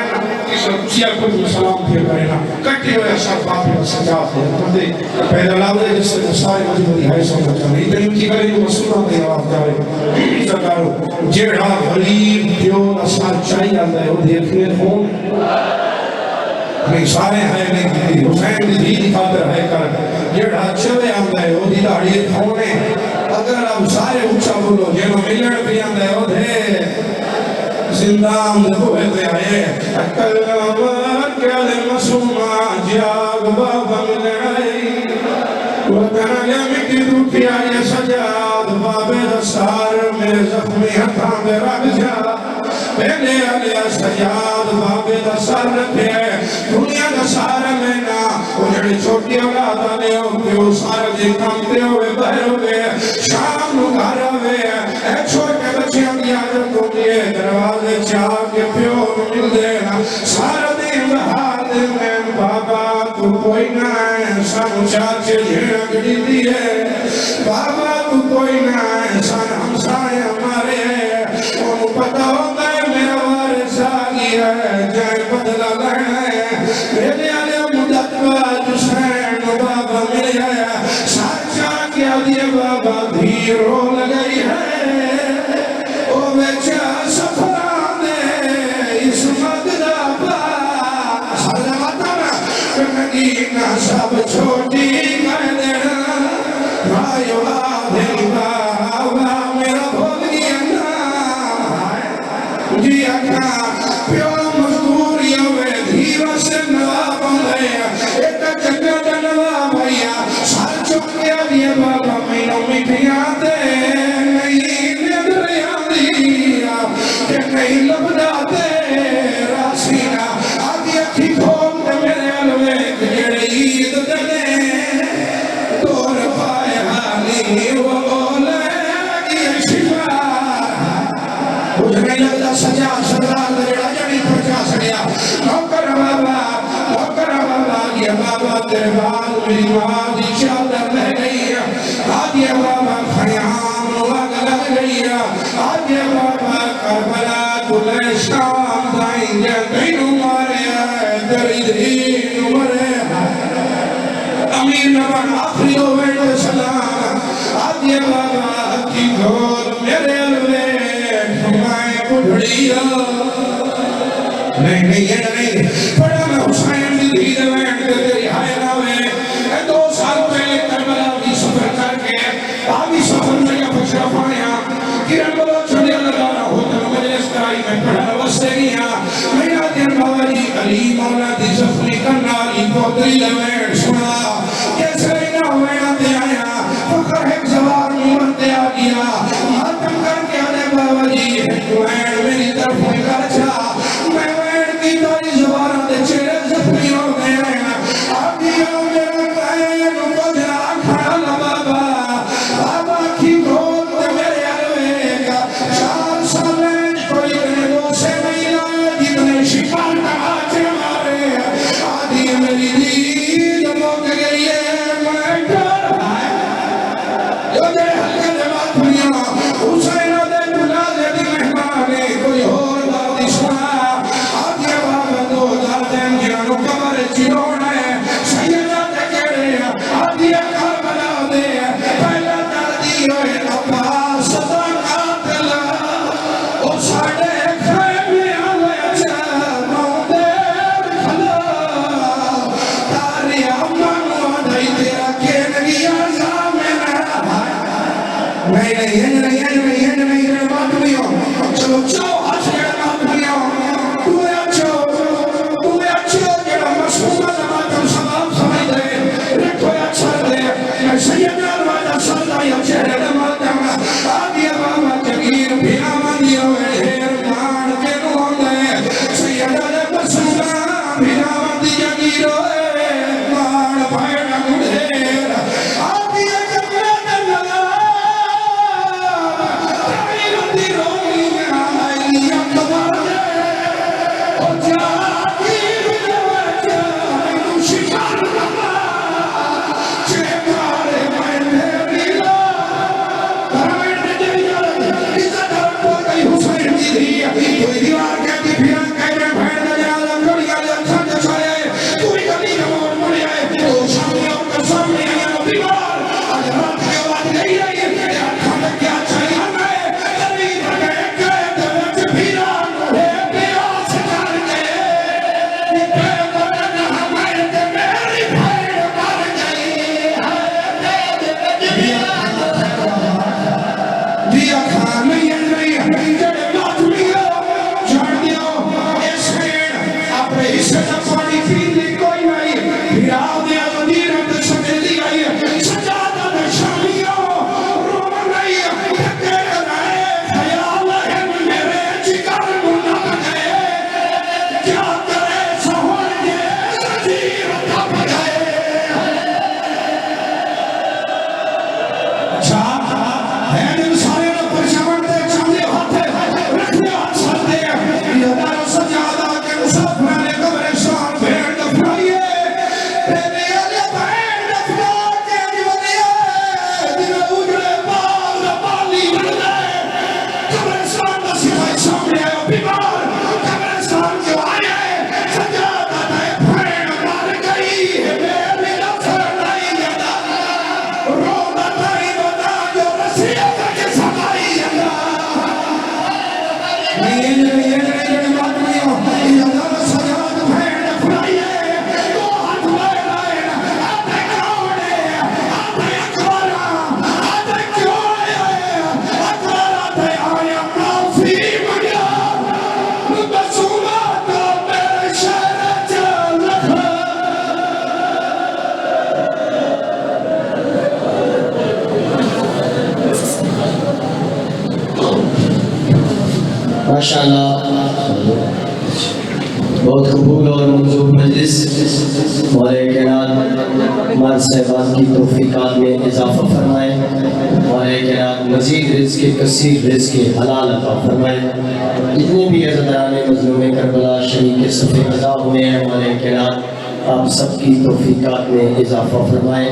تیسرا کسیا کچھ میں سلام پھر کرے نا کٹے ہوئے اشرف باپی و سجاد ہے پردے پیدا لاؤ دے جس سے سارے مجبوری ہے سو بچا نہیں اتنی کی کرے جو مسئولہ دے آواز جاوے سرکارو جیڑا غریب دیو اسال چاہی آتا ہے وہ دیکھنے خون نہیں سارے ہیں نہیں حسین دی دی خاطر ہے کر جیڑا چلے آتا ہے وہ دی داڑی کھونے اگر اب سارے اچھا بولو جنہوں ملن بھی آتا ہے وہ دے زندان دے دے آئے اکل نامر کل مسومہ جاگ بابا ملنائی وطنہ مٹی روٹی آئے سجاد بابے دستار میرے زخمی ہتھاں دے رکھ جا پہلے آلیا سجاد بابے دستار رکھے دنیا دستار میں نا اجھڑی چھوٹی اولاد آنے ہو پیو سارے دے کامتے ہوئے بہر ہوئے شام نو گھر ہوئے اے چھوٹے بچے آنگی آدھر کو دیئے دروازے چاہ کے پیو مل دینا سارا دن بہار دے میں بابا تو کوئی نہ ہے سن چاچے جھیڑا گڑی دیئے بابا تو کوئی نہ ہے سن ہمسائے ہمارے انہوں پتہ ہوتا ہے میرا وارث آگی ہے جائے بدلہ لڑنا ہے میرے آلے مدت بعد حسین بابا مل آیا ساتھ چاہ کیا دیئے بابا دھی رو لگئی ہے او بیچا سفران دے اس مقدہ پا سلامتنا کنگی ناسب چھوٹی کر دینا رائیو آدھیں بابا میرا بھول گیا نا جی اکھا پیو مزدوری ہوئے دھیرہ سے نواب آدھے ایک چکر نواب آیا سال چکیا دیئے بابا نہیں لگتا سجا سردار دریڑا جڑی پہنچا سکیا نوکر بابا آگیا بابا تیرے بعد میری ماں دی چادر لے گئی ہے آگیا بابا خیام وگ لگ گئی ہے آگیا بابا کربلا کلے شام دائیں جتین مارے تیری دین مرے امیر نبان آخری دو بیٹے سلام آگیا بابا کی گھول میرے الوے نہیں یہ نہیں پڑھا میں حسین دی دھی دے بیٹھ کے تیری ہائے ناوے 2 سال پہلے کربلا بھی سفر کر کے آبی سفر میں یا پچھرا پایا کرن بلو چھڑیا لگانا ہوتا مجلس کرائی میں پڑھا وستے گیا میرا دن بابی علی مولا دی زفنی کرنالی پوتری دے بیٹھ سنا کیسے نہ ہوئے دے آیا فخر ایک زوار نورت دے آگیا آتم کر کے آنے بابا جی وین میری طرف ہوئی کرچا میں وین کی تاری زبارہ دے چہرے زفنی ہو گئے ہیں آگیا میرا قائم مجھا کھڑا بابا بابا کی گھول دے میرے علوے کا 4 سالیں کوئی کنے دو سے نہیں آیا جتنے شکار کا آچے مارے آدھی میری دید موک گئی ہے میں ڈر آئے جو جے حلقہ دے بات بنیا حسین دے بلا دے دی مہمانے کوئی اور بات سنا آگیا بابا 2000 دن جانو کمر چلونا ہے سیدہ دے کہڑے آگیا کربلا دے پہلا دادی ہوئے ابا صدا قاتل او ساڑے خیمے آوے اچھا موندے کھلا تاری امان وادائی تیرا کینگی آزامنا نہیں بات نہیں ہو چلو ہاتھ جڑا بات نہیں ہو تمہیں اچھو جڑا مسئولہ نماتم سباب سمجھ دے رکھو اچھا دے میں سیدنا الوادہ سردہ یا چہرے نماتم آگیا بابا جگیر بھی آمدی ہوئے ڈھیر مان کے نو دے سیدنا دے مسئولہ بھی آمدی جگیر ہوئے مان بھائیڑا مدھیر آگیا جگیر دلہ ماشاءاللہ بہت قبول اور منظور مجلس مولا کائنات مرد صاحبان کی توفیقات میں اضافہ فرمائے، مولا کائنات مزید رزق کثیر رزق حلال عطا فرمائے۔ جتنے بھی عزیزان مظلوم کربلا شریف کے صفے قضا ہوئے ہیں مولا کائنات آپ سب کی توفیقات میں اضافہ فرمائے۔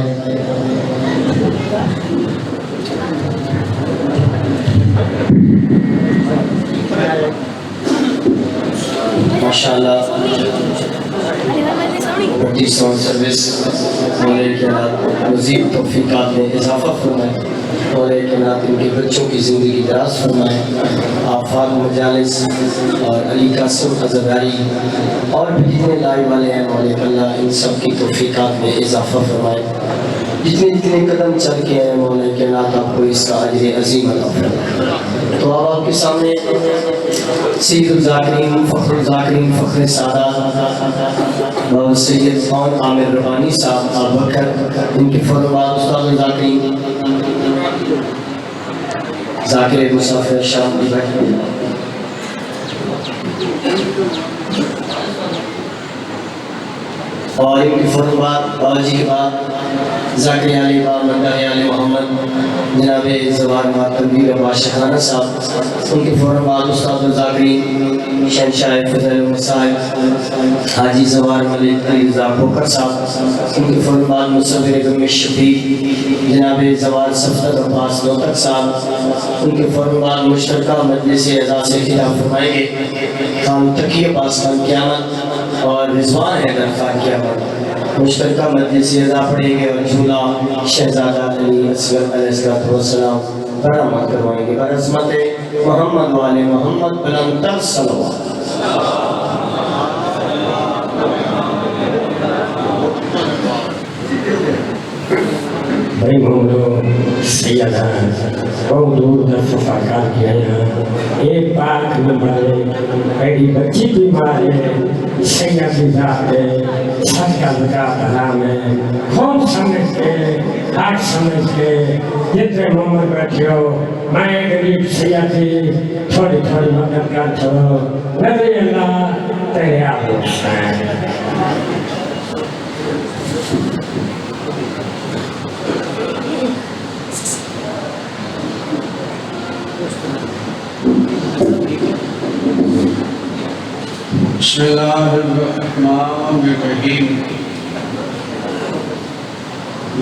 ماشاءاللہ بڑی ساؤنڈ سروس مولا کائنات مزید توفیقات میں اضافہ فرمائے، مولا کائنات ان کے بچوں کی زندگی دراز فرمائے۔ آفاق مجالس اور علی قاسم عزداری اور بھی جتنے لائی والے ہیں مولا اللہ ان سب کی توفیقات میں اضافہ فرمائے۔ جتنے قدم چل کے ہیں مولا کائنات آپ کو اس کا اجر عظیم عطا فرمائے۔ تو اب آپ کے سامنے سید الذاکرین فخر الذاکرین فخر سادات بابا سید خان عامر ربانی صاحب ابوبکر ان کے فرمان استاد الذاکرین ذاکر مسافر شام کی بیٹھ اور ان کے فرمان بابا جی کے بعد ذاکر علی باب مندہ علی محمد جناب زوار تنویر عباس شہانہ صاحب ان کے فوراً بعد استاد الذاکرین شہنشاہ فضل المصائب حاجی زوار ملک علی رضا بوکر صاحب ان کے فوراً بعد مصور غم شفیق جناب زوار صفدر عباس نوتک صاحب ان کے فوراً بعد مشترکہ مجلس اعزا سے خطاب فرمائیں گے خان تقی عباس خان قیامت اور رضوان حیدر خان قیامت مشترکہ مجلس اعزا پڑھیں گے اور جھولا شہزادہ علی اصغر علیہ السلام برآمد کروائیں گے برعظمت محمد والے محمد بلند تر صلوات۔ بھائی بھولو سیدہ بہت دور در سفاکار کیا ہے ایک پاک نمبر ایڈی بچی بیمار ہے سید ذات ہے سب کا زکاة حرام ہے خوب سمجھ کے حق سمجھ کے جتنے محمد بیٹھے ہو میں غریب سیدی تھوڑی تھوڑی مدد کر چھوڑو نبی اللہ تیرے آپ حسین۔ بسم اللہ الرحمن الرحیم۔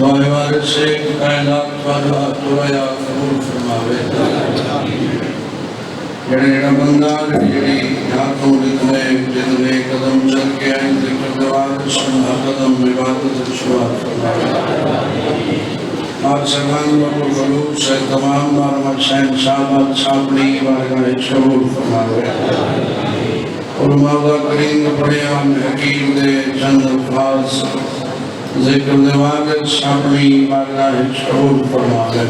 دعائے وارث سے کائنات والا دعایا قبول فرماوے۔ جڑے بندہ جڑی ہاتھوں جتنے قدم چل کے آئیں ذکر دوار سنہ قدم عبادت شمار فرماوے۔ آج سرمان و قلوب سے تمام بارمت شہن صاحبات چھاپنی بارگاہ شعور فرماوے۔ علماء کریم پڑھے ہم حکیم دے چند الفاظ ذکر دیوار شاپنی بارگاہ شعور فرماوے۔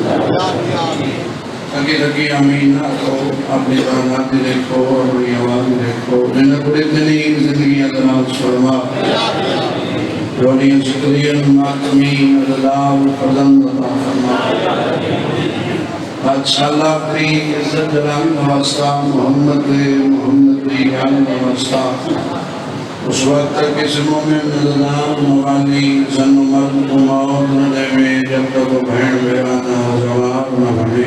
تاکہ امین نہ کو اپنی بارگاہ دیکھو اپنی آواز دیکھو جنہیں بڑے دنی زندگی ادراز فرما رونی ذکرین ماتمی اللہ فرزند عطا فرما۔ بادشاہ اللہ اپنی عزت جلال واسطہ محمد دی جان واسطہ اس وقت تک اس مومن نظام موالی زن مرد کو موت نہ میں جب تک وہ بہن بیرانا زوار نہ بڑھے۔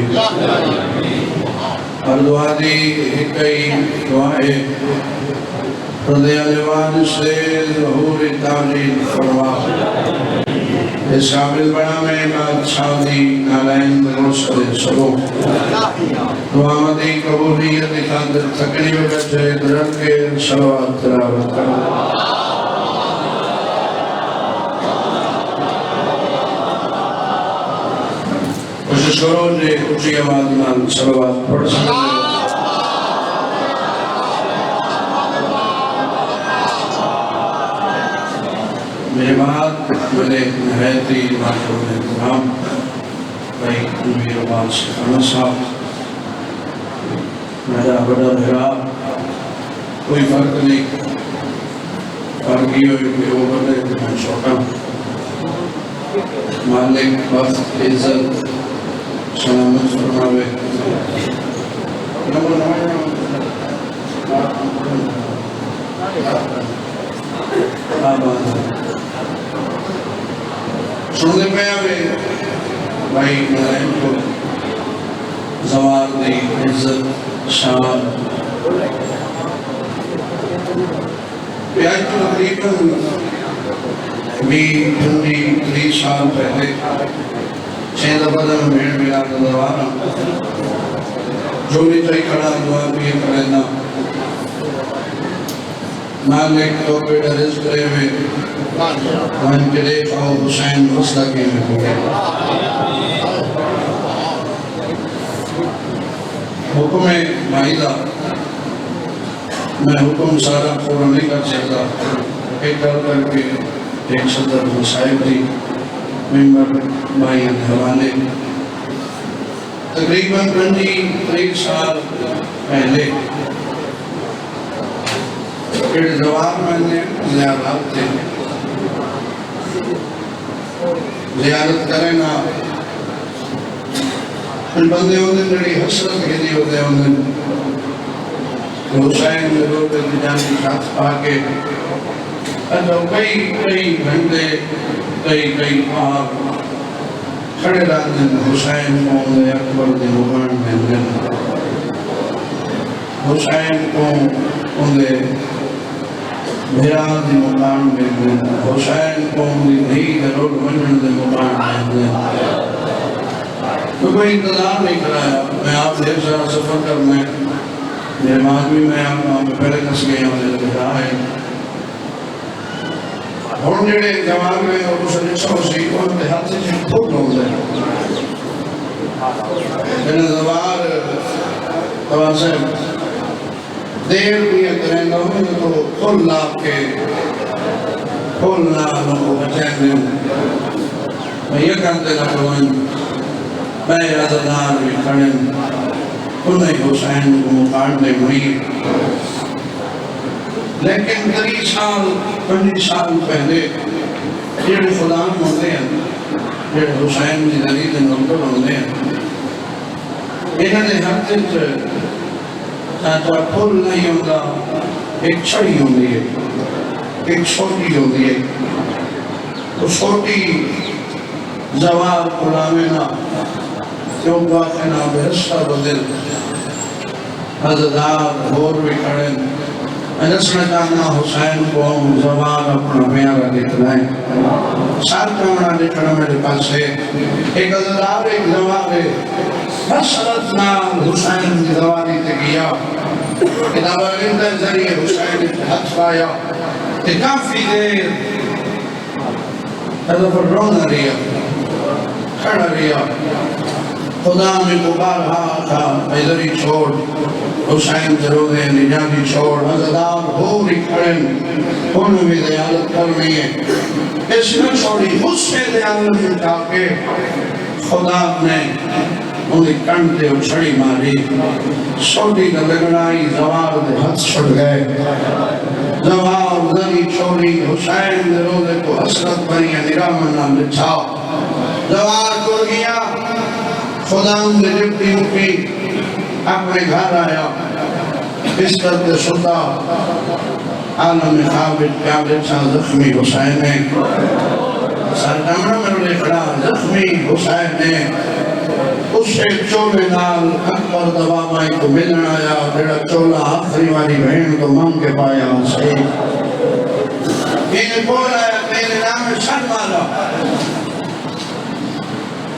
اور دعا دی کئی دعائے رضی اللہ سے ظہور تعلیم فرما۔ اس قابل بڑا میں بادشاہ دی نالین درست سلو دعا مدی قبولیت خاطر تقریب بیٹھے درد کے صلوات تلاوت کرو۔ کوشش کرو جے اونچی آواز نال صلوات پڑھ سکتے۔ میرے بعد میرے نہایتی معشوق احترام بھائی تنویر عباس شہانہ صاحب میرا بڑا بھرا کوئی فرق نہیں فرق یہ ہوئی کہ وہ بڑے میں چھوٹا مالک وقت عزت سلامت فرماوے۔ سنتے پہ بھائی نارائن کو زوال دی عزت شان پیاج تو تقریباً 20-30 سال پہلے 6 دفعہ میں بھیڑ ملا نظروانا جو بھی تھی کھڑا دعا بھی کرنا مالک تو بیٹا رزق کرے ہوئے وہاں کے دیکھا حسین مسئلہ کے میں ہو گیا حکم معاہدہ میں حکم سارا پورا نہیں کر سکتا ایک کر کے ایک صدر مسائب دی ممبر بھائیان حوالے تقریباً 20-30 سال پہلے پھر زوار میں نے زیارات تھے زیارت کریں نا پھر بندے ہوتے جڑی حسرت گھری ہوتے ہیں حسین میں روتے جانی ساتھ پا کے کئی گھنٹے کئی پاک کھڑے رہتے ہیں حسین کو اکبر دے مقام میں حسین کو بھیران دے مقام میں حسین کو دھی روڈ منڈن دے مقام میں تو کوئی انتظار نہیں کرایا میں آپ دیر سارا سفر کرنا ہے میرے مادمی میں آپ پہلے کس گئے ہونے لگے رہا ہے اور جڑے جواب میں اور اسے اچھا اسی کو ان کے ہاتھ سے چھوٹ پھوٹ ہو جائے میں زوار تواسے دیر بھی کریں گا ہوں تو کھل لاپ کے کھل لاپ کو بچین دیں میں یہ کہتے لگوان میں عزدار بھی کھڑیں انہیں حسین کو مقابلے ہوئی لیکن 30 سال پہلے جڑے خدا ہوتے ہیں جڑے حسین کی دلیل نمبر ہوتے ہیں انہوں نے ہر دن چاہتا پھول نہیں ہوتا ایک چھڑی ہوتی ہے ایک چھوٹی ہوتی ہے تو چھوٹی زوال قلامنا کیوں باقینا بحصہ بدل حضدار اور بھی کھڑے میں جس میں جانا حسین کو زوال اپنا پیارا دکھلائیں ساتھ کامنا دکھنا میرے پاس ہے ایک حضدار ایک زوال ہے حسرت نام حسین کی زوالی تے کیا کتاب علم ذریعے حسین کے ہاتھ پایا کہ کافی دیر حضرت رونا ریا کھڑا ریا خدا میں قبار تھا ادھری چھوڑ حسین ضرور ہے نجاتی چھوڑ حضدار ہو رہی کھڑن انہوں بھی دیالت کرنی ہے اس نے چھوڑی اس سے دیالت اٹھا کے خدا نے انہیں کنٹے اور چھڑی ماری چھوٹی کا لگنائی زوار دے ہاتھ چھڑ گئے زوار ذری چھوڑی حسین دے روزے کو حسرت بنی نرامنا بچھا زوار کو گیا خدا نے جبتی مکی اپنے گھر آیا بستر کے ستا عالم خوابت کیا بچھا زخمی حسین ہے سرکامنا میں رولے کھڑا زخمی حسین ہے اس سے چولے نال اکبر دبابائی کو ملنا آیا جڑا چولا آخری والی بہن کو مانگ کے پایا اسے یہ بول آیا میرے نام شن مالا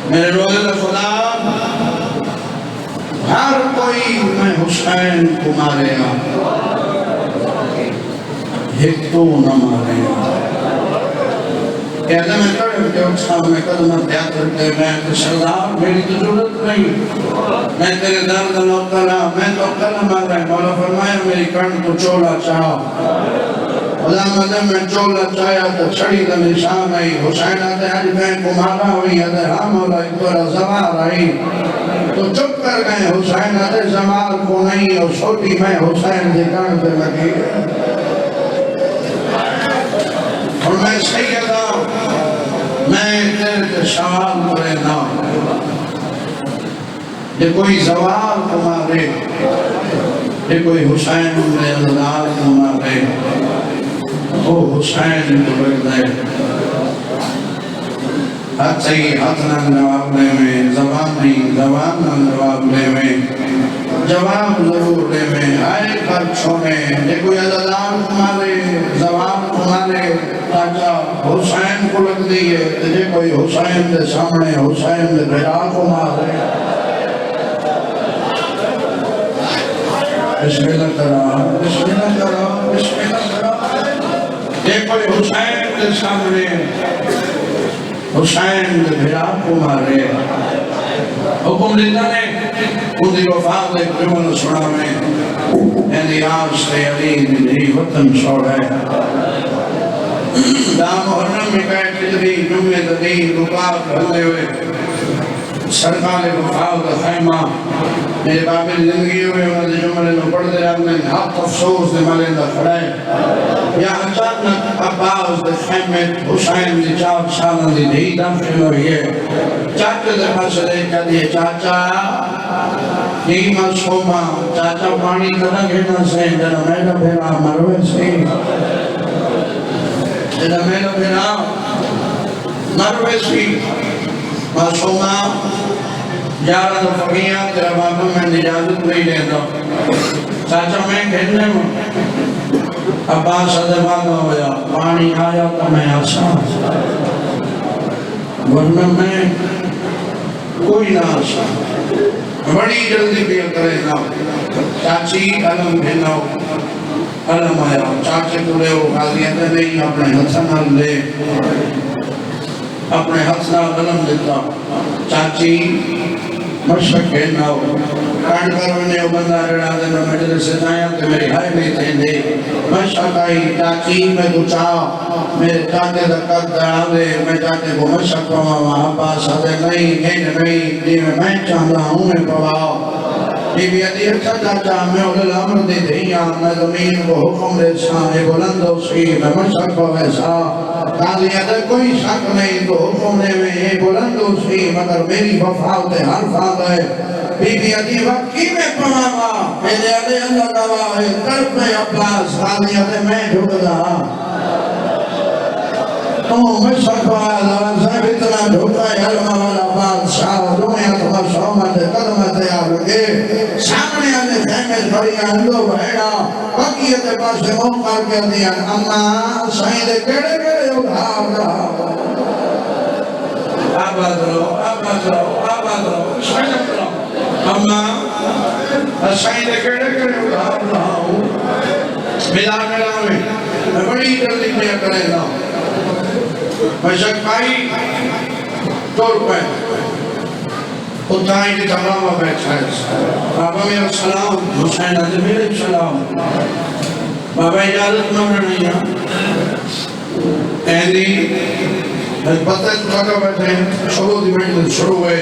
میرے روزے خدا ہر کوئی میں حسین کو مارے گا ایک تو نہ مارے گا کہتے میں کڑے کہ اچھا میں قدمہ دیات کرتے میں سردار میری تو ضرورت نہیں میں تیرے درد نوکرہ میں تو کلم آ رہا ہے مولا فرمایا میری کرن کو چولا چاہا خدا مدم میں چولا چاہیا تو چھڑی دا نشان آئی حسین آتے ہیں بہن کو مارا ہوئی ہے ہاں مولا ایک بڑا زوار آئی تو چپ کر گئے حسین آتے زوار کو نہیں اور چھوٹی میں حسین دے کرن پہ لگی اور میں سیدہ میں تیرے سوال کرے نا یہ کوئی زوال کو مارے یہ کوئی حسین میں اللہ کو مارے وہ حسین کو بردے ہاتھ صحیح ہاتھ نہ جواب لے میں زبان نہیں زبان نہ جواب لے میں جواب ضرور لے میں آئے پر چھوڑے دیکھو یا زبان تمہارے زبان تمہارے تاکہ حسین کو لگ دیئے تجھے کوئی حسین دے سامنے حسین دے بھیرا کو مارے بسم اللہ کرا بسم اللہ کرا بسم اللہ کرا دیکھ کوئی حسین دے سامنے حسین دے بھیرا کو مارے حکم دیتا نے ان دی وفات دے قیمن سنا میں اینی آج سے علی دی وطن چھوڑ ہے دا محرم میں کہے کجری جمعے دی رکاب بھلے ہوئے سرکار وفات دا خیمہ میرے باپی زندگی ہوئے انہوں نے جمعے میں پڑھ دے رہا میں حق افسوس دے ملے دا کھڑے یا اچانک عباس دے خیمے حسین دی 4 سالہ دی دھی داخل ہوئی ہے چاچے دے پاس دے کہتے ہیں چاچا یہ معصومہ چاچا پانی طرح گھنا سے جنہ میرا بھیرا مروے سے جنہ میرا بھیرا مروے سے معصومہ جارہ دو فقیہ تیرا بابا میں اجازت نہیں لیتا چاچا میں گھنے ہوں عباس ادبانا ہویا پانی آیا تو میں آسان ورنہ میں کوئی نہ آسان بڑی جلدی بھی کرے نا چاچی علم بھیناو علم آیا چاچے کو لے وہ غازیت نہیں اپنے حسنہ لے اپنے حسنہ علم دیتا چاچی مشک بھیناو کانڈ کرونے او بندہ رڑا دے میں مجلس سے جایا کہ میری ہائے نہیں تھے دے مشک آئی چاچی میں تو چاہ میرے چاچے دا قد دڑا دے میں چاچے کو مشک پوا عباس آدھے نہیں دی میں چاہتا ہوں میں پوا بی بی علی اچھا چاچا میں اولی الامر دی دھیاں میں زمین کو حکم دے سا اے بلند ہو سی میں مشک پوے سا قاضی ادھر کوئی شک نہیں تو حکم دے میں اے بلند ہو سی مگر میری وفاق دے حرف آگئے بی بی علی وقی میں پواما میرے علی اللہ گواہ ہے طرف میں عباس قاضی ادھر میں جھک دا مشک پوا زمان صاحب اتنا جھکا ہے علمہ والا بادشاہ دنیا تمہا شومت قدمت آگے سامنے آنے خیمے کھڑی اندو بھیڑا بقیت پاس موقع کر دیا اما سائیدے کڑے کڑے اٹھا رہا آباد رہو آباد رہو آباد رہو سائیدے رہو اما سائیدے کڑے کڑے اٹھا رہا ہوں ملا میں بڑی جلدی میں کرے گا مشک پائی دور پہ اتھائی کی تمامہ بیٹھا ہے بابا میرا سلام حسین عزیز میرے سلام بابا اجازت نمبر نہیں ہے اینی پتہ چکا بیٹھے شروع دی بیٹھے شروع ہوئے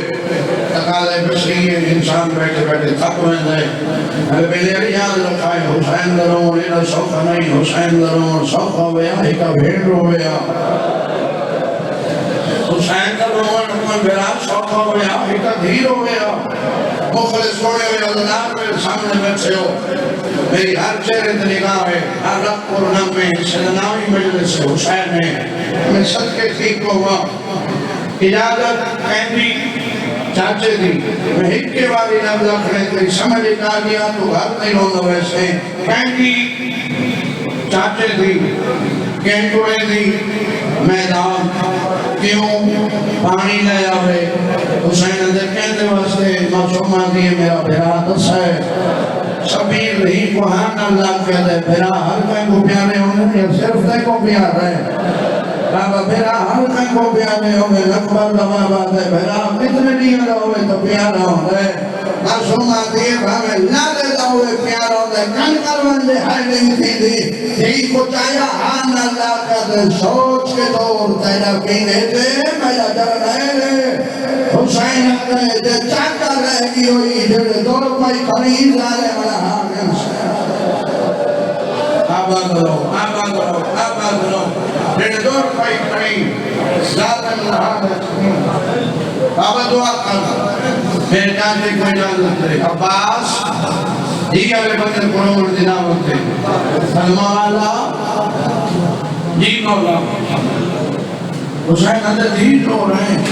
تقالے بسری ہے انسان بیٹھے بیٹھے تھک میں دے اگر میرے یاد رکھا ہے حسین درون اینا سوکھا نہیں حسین درون سوکھا ہویا ایک بھیڑ ہویا حسین کا روان حکم بیراج شوقہ ہویا ایک دھیر ہویا مخلص ہوئے ہوئے اللہ میں سامنے بیٹھے ہو میری ہر چہرے نگاہ ہے ہر رب قرآن میں سلناوی مجلس حسین میں میں صدقے ٹھیک ہوا اجازت کہندی چاچے دی میں ایک کے باری نبلا کھڑے تھی سمجھ اٹھا دیا تو گھر نہیں ہونا ویسے کہندی چاچے دی کہنٹوڑے دی میدان کیوں پانی لے آوے حسین اندر کہنے واسطے معصومہ دیئے میرا بھیرا دس ہے شبیر رہی کو ہاں اللہ کہتے بھیرا ہر کہیں کو پیانے ہونے یا صرف دے کو پیار رہے بابا بھیرا ہر کہیں کو پیانے ہونے لکبر دماغ آتے بھیرا کتنے دیا ہوئے تو پیارا ہونے معصومہ دیئے بھامے لادے ہوئے پیارا ہونے کن کروان دے ہائی نہیں تھی دی یہی کو چاہیا ہاں اللہ کہتے سوچ کے دور تیرا پینے دے میرا جرنے دے حسین آنے دے چاکا رہ گی ہوئی جڑے دور پائی خریز آلے والا حاکم سے آباد رہو جڑے دور پائی خریز ظالم بابا دعا کرنا میرے جانتے کو اجازت دے عباس دیگر بندر قرآن دینا ہوتے سلمان اللہ جی مولا حسین اندر دھی رو رہے ہیں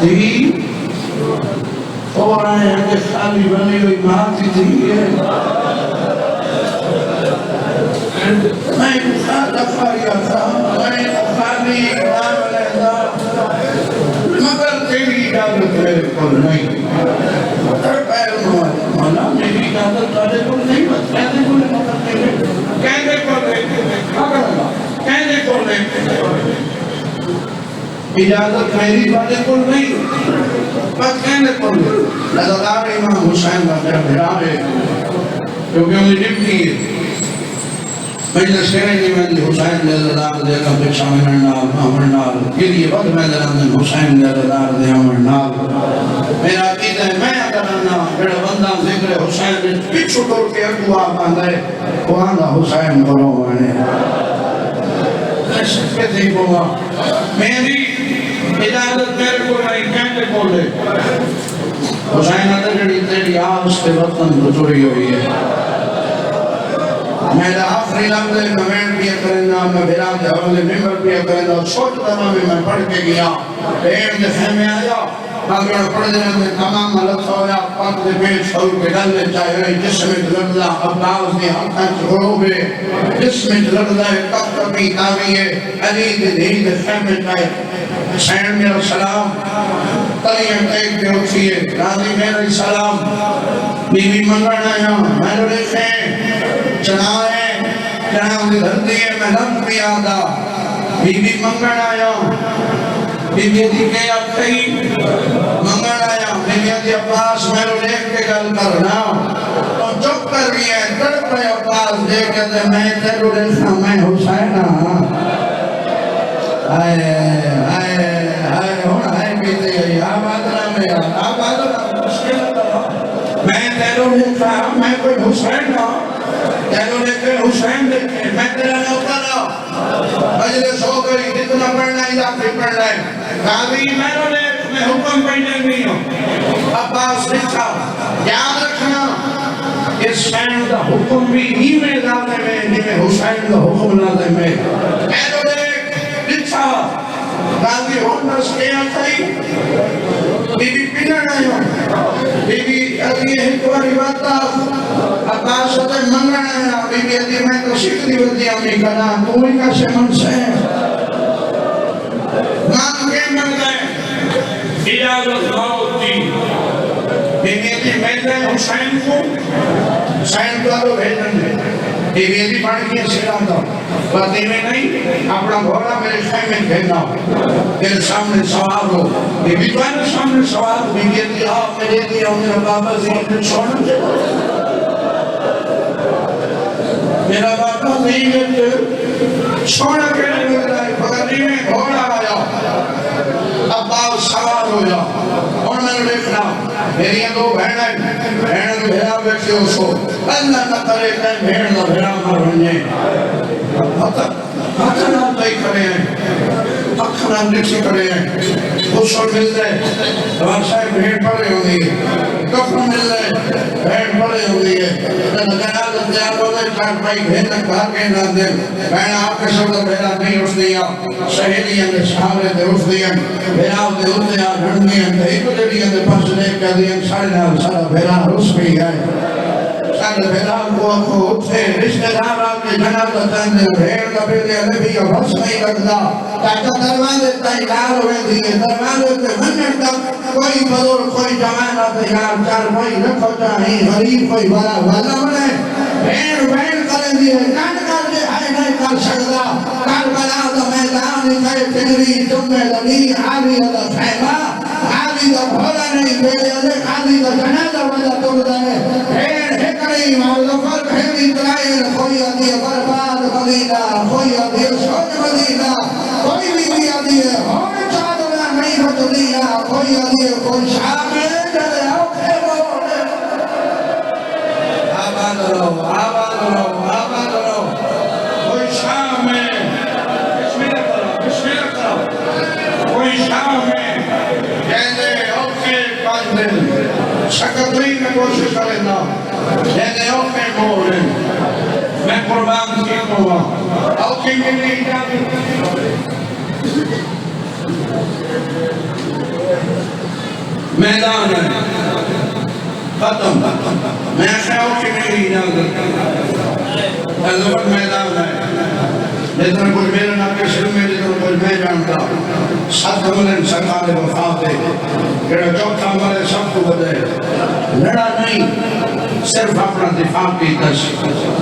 دھی ہو رہے ہیں کہ خالی بنی ہوئی ماں کی دھی ہے میں دفعہ یا تھا میں خالی نام لیتا مگر تیری اجازت میرے کو نہیں مولا میری اجازت تارے کو نہیں کہنے کو لے کہنے کو لے کہنے کو لے اجازت میری باتیں کو نہیں بس کہنے کو لے لذدار امام حسین کا میرا بھیڑا ہے کیونکہ انہیں ڈپٹی ہے مجلس کریں گے میں حسین لذدار دے کا پچھا منڈال گریے بد میں دران حسین لذدار دے منڈال میرا عقیدہ ہے میں اگر آنا میرا بندہ ذکر حسین پچھو ٹور کے اگوا باندھے وہاں حسین کرو میں کہتے ہی بوگا میری اجازت میرے کو نہیں کہنے کو لے حسین اندر جڑی تیری آس کے وطن کو جڑی ہوئی ہے میں آخری لفظ کمنٹ پیا کرنا میں بھیرا کے حوالے ممبر پیا کرنا چھوٹ طرح میں پڑھ کے گیا ایک دفعہ میں آیا اگر پڑھ دینے میں تمام ملک ہویا پاک دے پیش شروع کے ڈلنے چاہے جسم لڑلا عباس نے ہم تک غروبے جسم لڑلا تب تبی تاویے علی دید خیمے چاہے حسین میرا سلام تلیم ایک کے اٹھئے راضی میرا سلام بی بی منگڑ آیا میں نے دیکھیں چنائے چنائے دھرتی ہے میں لم بھی آدھا بی بی منگڑ آیا بی بی دی کے اب کئی منگڑ آیا بی بی دی عباس میں نے دیکھ کے گل کرنا تو چپ کر رہی ہے تڑپ رہے عباس دیکھ کے دے میں تیرو دیکھا میں حسین آئے آئے آئے ہون آئے بیتے گئی آبادرہ میں آبادرہ مشکل میں تیرو دیکھا میں کوئی حسین تیرو دیکھے حسین دیکھے میں تیرا نوکرہ مجلس ہو گئی جتنا پڑھنا اضافی پڑھنا ہے قاضی میں رو دیکھ میں حکم پڑھنے نہیں ہوں عباس لکھا یاد رکھنا اس حسین کا حکم بھی ہی میں لازم ہے نہیں میں حسین کا حکم لازم ہے میں رو دیکھ لکھا قاضی ہونڈرس کیا تھائی بی بی پینر آئے ہوں بی بی ادھی ہکواری باتا عباس ہوتے منگنا ہے بی بی ادھی میں تو شکری ہوتی ہمیں کہنا تو ہی کا شمن سے مان کے مل گئے اجازت موت دی بی بی ادھی میں نے حسین کو حسین کو آرو بھیجن دے بی بی ادھی پڑھ کے سیرا تھا باتی میں نہیں اپنا گھوڑا میرے خیمے بھیجنا تیرے سامنے سوال ہو بی بی تو ہے سامنے سوال ہو بی بی ادھی آپ میں دے دیا میرا بابا زین نے چھوڑا میرا بابا زین نے چھوڑا کے لئے بغلی میں گھوڑا آیا عباس سوال ہو جا اور میں نے دیکھنا میری دو بہنیں بہنیں بھیڑا بیٹھے اس کو اللہ نہ کرے کہ بہن نہ بھیڑا مر بنجے اکھنا تائی کھڑے ہیں اکھنا نکسی کھڑے ہیں غسل مل دے دوار صاحب بھیڑ پڑے ہوں گی کفن مل دے بھیڑ پڑے ہوں گی جنازت تیار ہو گئے چاٹ بھائی بھیڑ تک باہر کے نہ دے بہن آپ کے سب بھیڑا نہیں اٹھ دیا سہیلیاں نے سامنے دے اٹھ دیا بھیڑا دے اٹھ دیا ڈھنڈ دیا ایک جڑیاں دے پاس لے کر دیا سارے نال سارا بھیڑا رس بھی گئے سارے بھیڑا کو اٹھے رشتہ دار آپ کے جنازت تندے بھیڑ کا بھیڑے ہمیں بھی بس نہیں لگتا تاکہ دروازے تیار ہوئے دیئے دروازے تے منٹ تک کوئی بزرگ کوئی جوان تیار چار کوئی رکھو چاہی غریب کوئی بڑا والا بنے بھیڑ کریں دیئے کٹ کر دے ہائے نہیں کر سکتا کربلا دا میدان کئے فکری جمعے لگی عالی دا خیمہ عالی دا بھولا نہیں بیلے علیک عالی دا جنازہ وجہ تر دے بھیڑ ہکڑی معلومر بھیڑی ترائیر کوئی عدی برباد مدینہ کوئی عدی شوق مدینہ کوئی بھی عدی ہونے چادرہ نہیں بچدیہ کوئی عدی کوئی شامل جلے اوکھے بولے آباد رہو آباد رہو آباد رہو کوئی شام میں بسم اللہ کرو کوئی شام میں جیسے اوکھے پانچ دن سکتری میں کوشش کریں نا جیسے اوکھے بولیں میں قربان کی ہوا اور کی نہیں جاتی میدان ہے ختم میں خیال کی نہیں جاتی الوقت میدان ہے جتنا کچھ میرے نام کے شروع میں جتنا کچھ میں جانتا ساتھ عملیں سرکار وفات ہے جڑا چوتھا عمل سب کو بدے لڑا نہیں صرف اپنا دفاع کی تش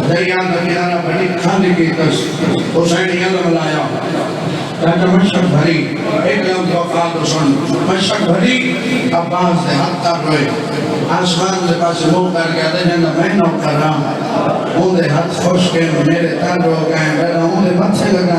دریا کا کنارہ بڑی کھانے کی تش حسین علم لایا تاکہ مشک بھری ایک لمحہ وفات سن مشک بھری عباس سے ہاتھ تک روئے آسمان سے پاس منہ کر کے آتے جنہ میں نو کر رہا ہوں دے ہاتھ خوش کے میرے تن رو گئے میرا ہوں دے مت سے لگا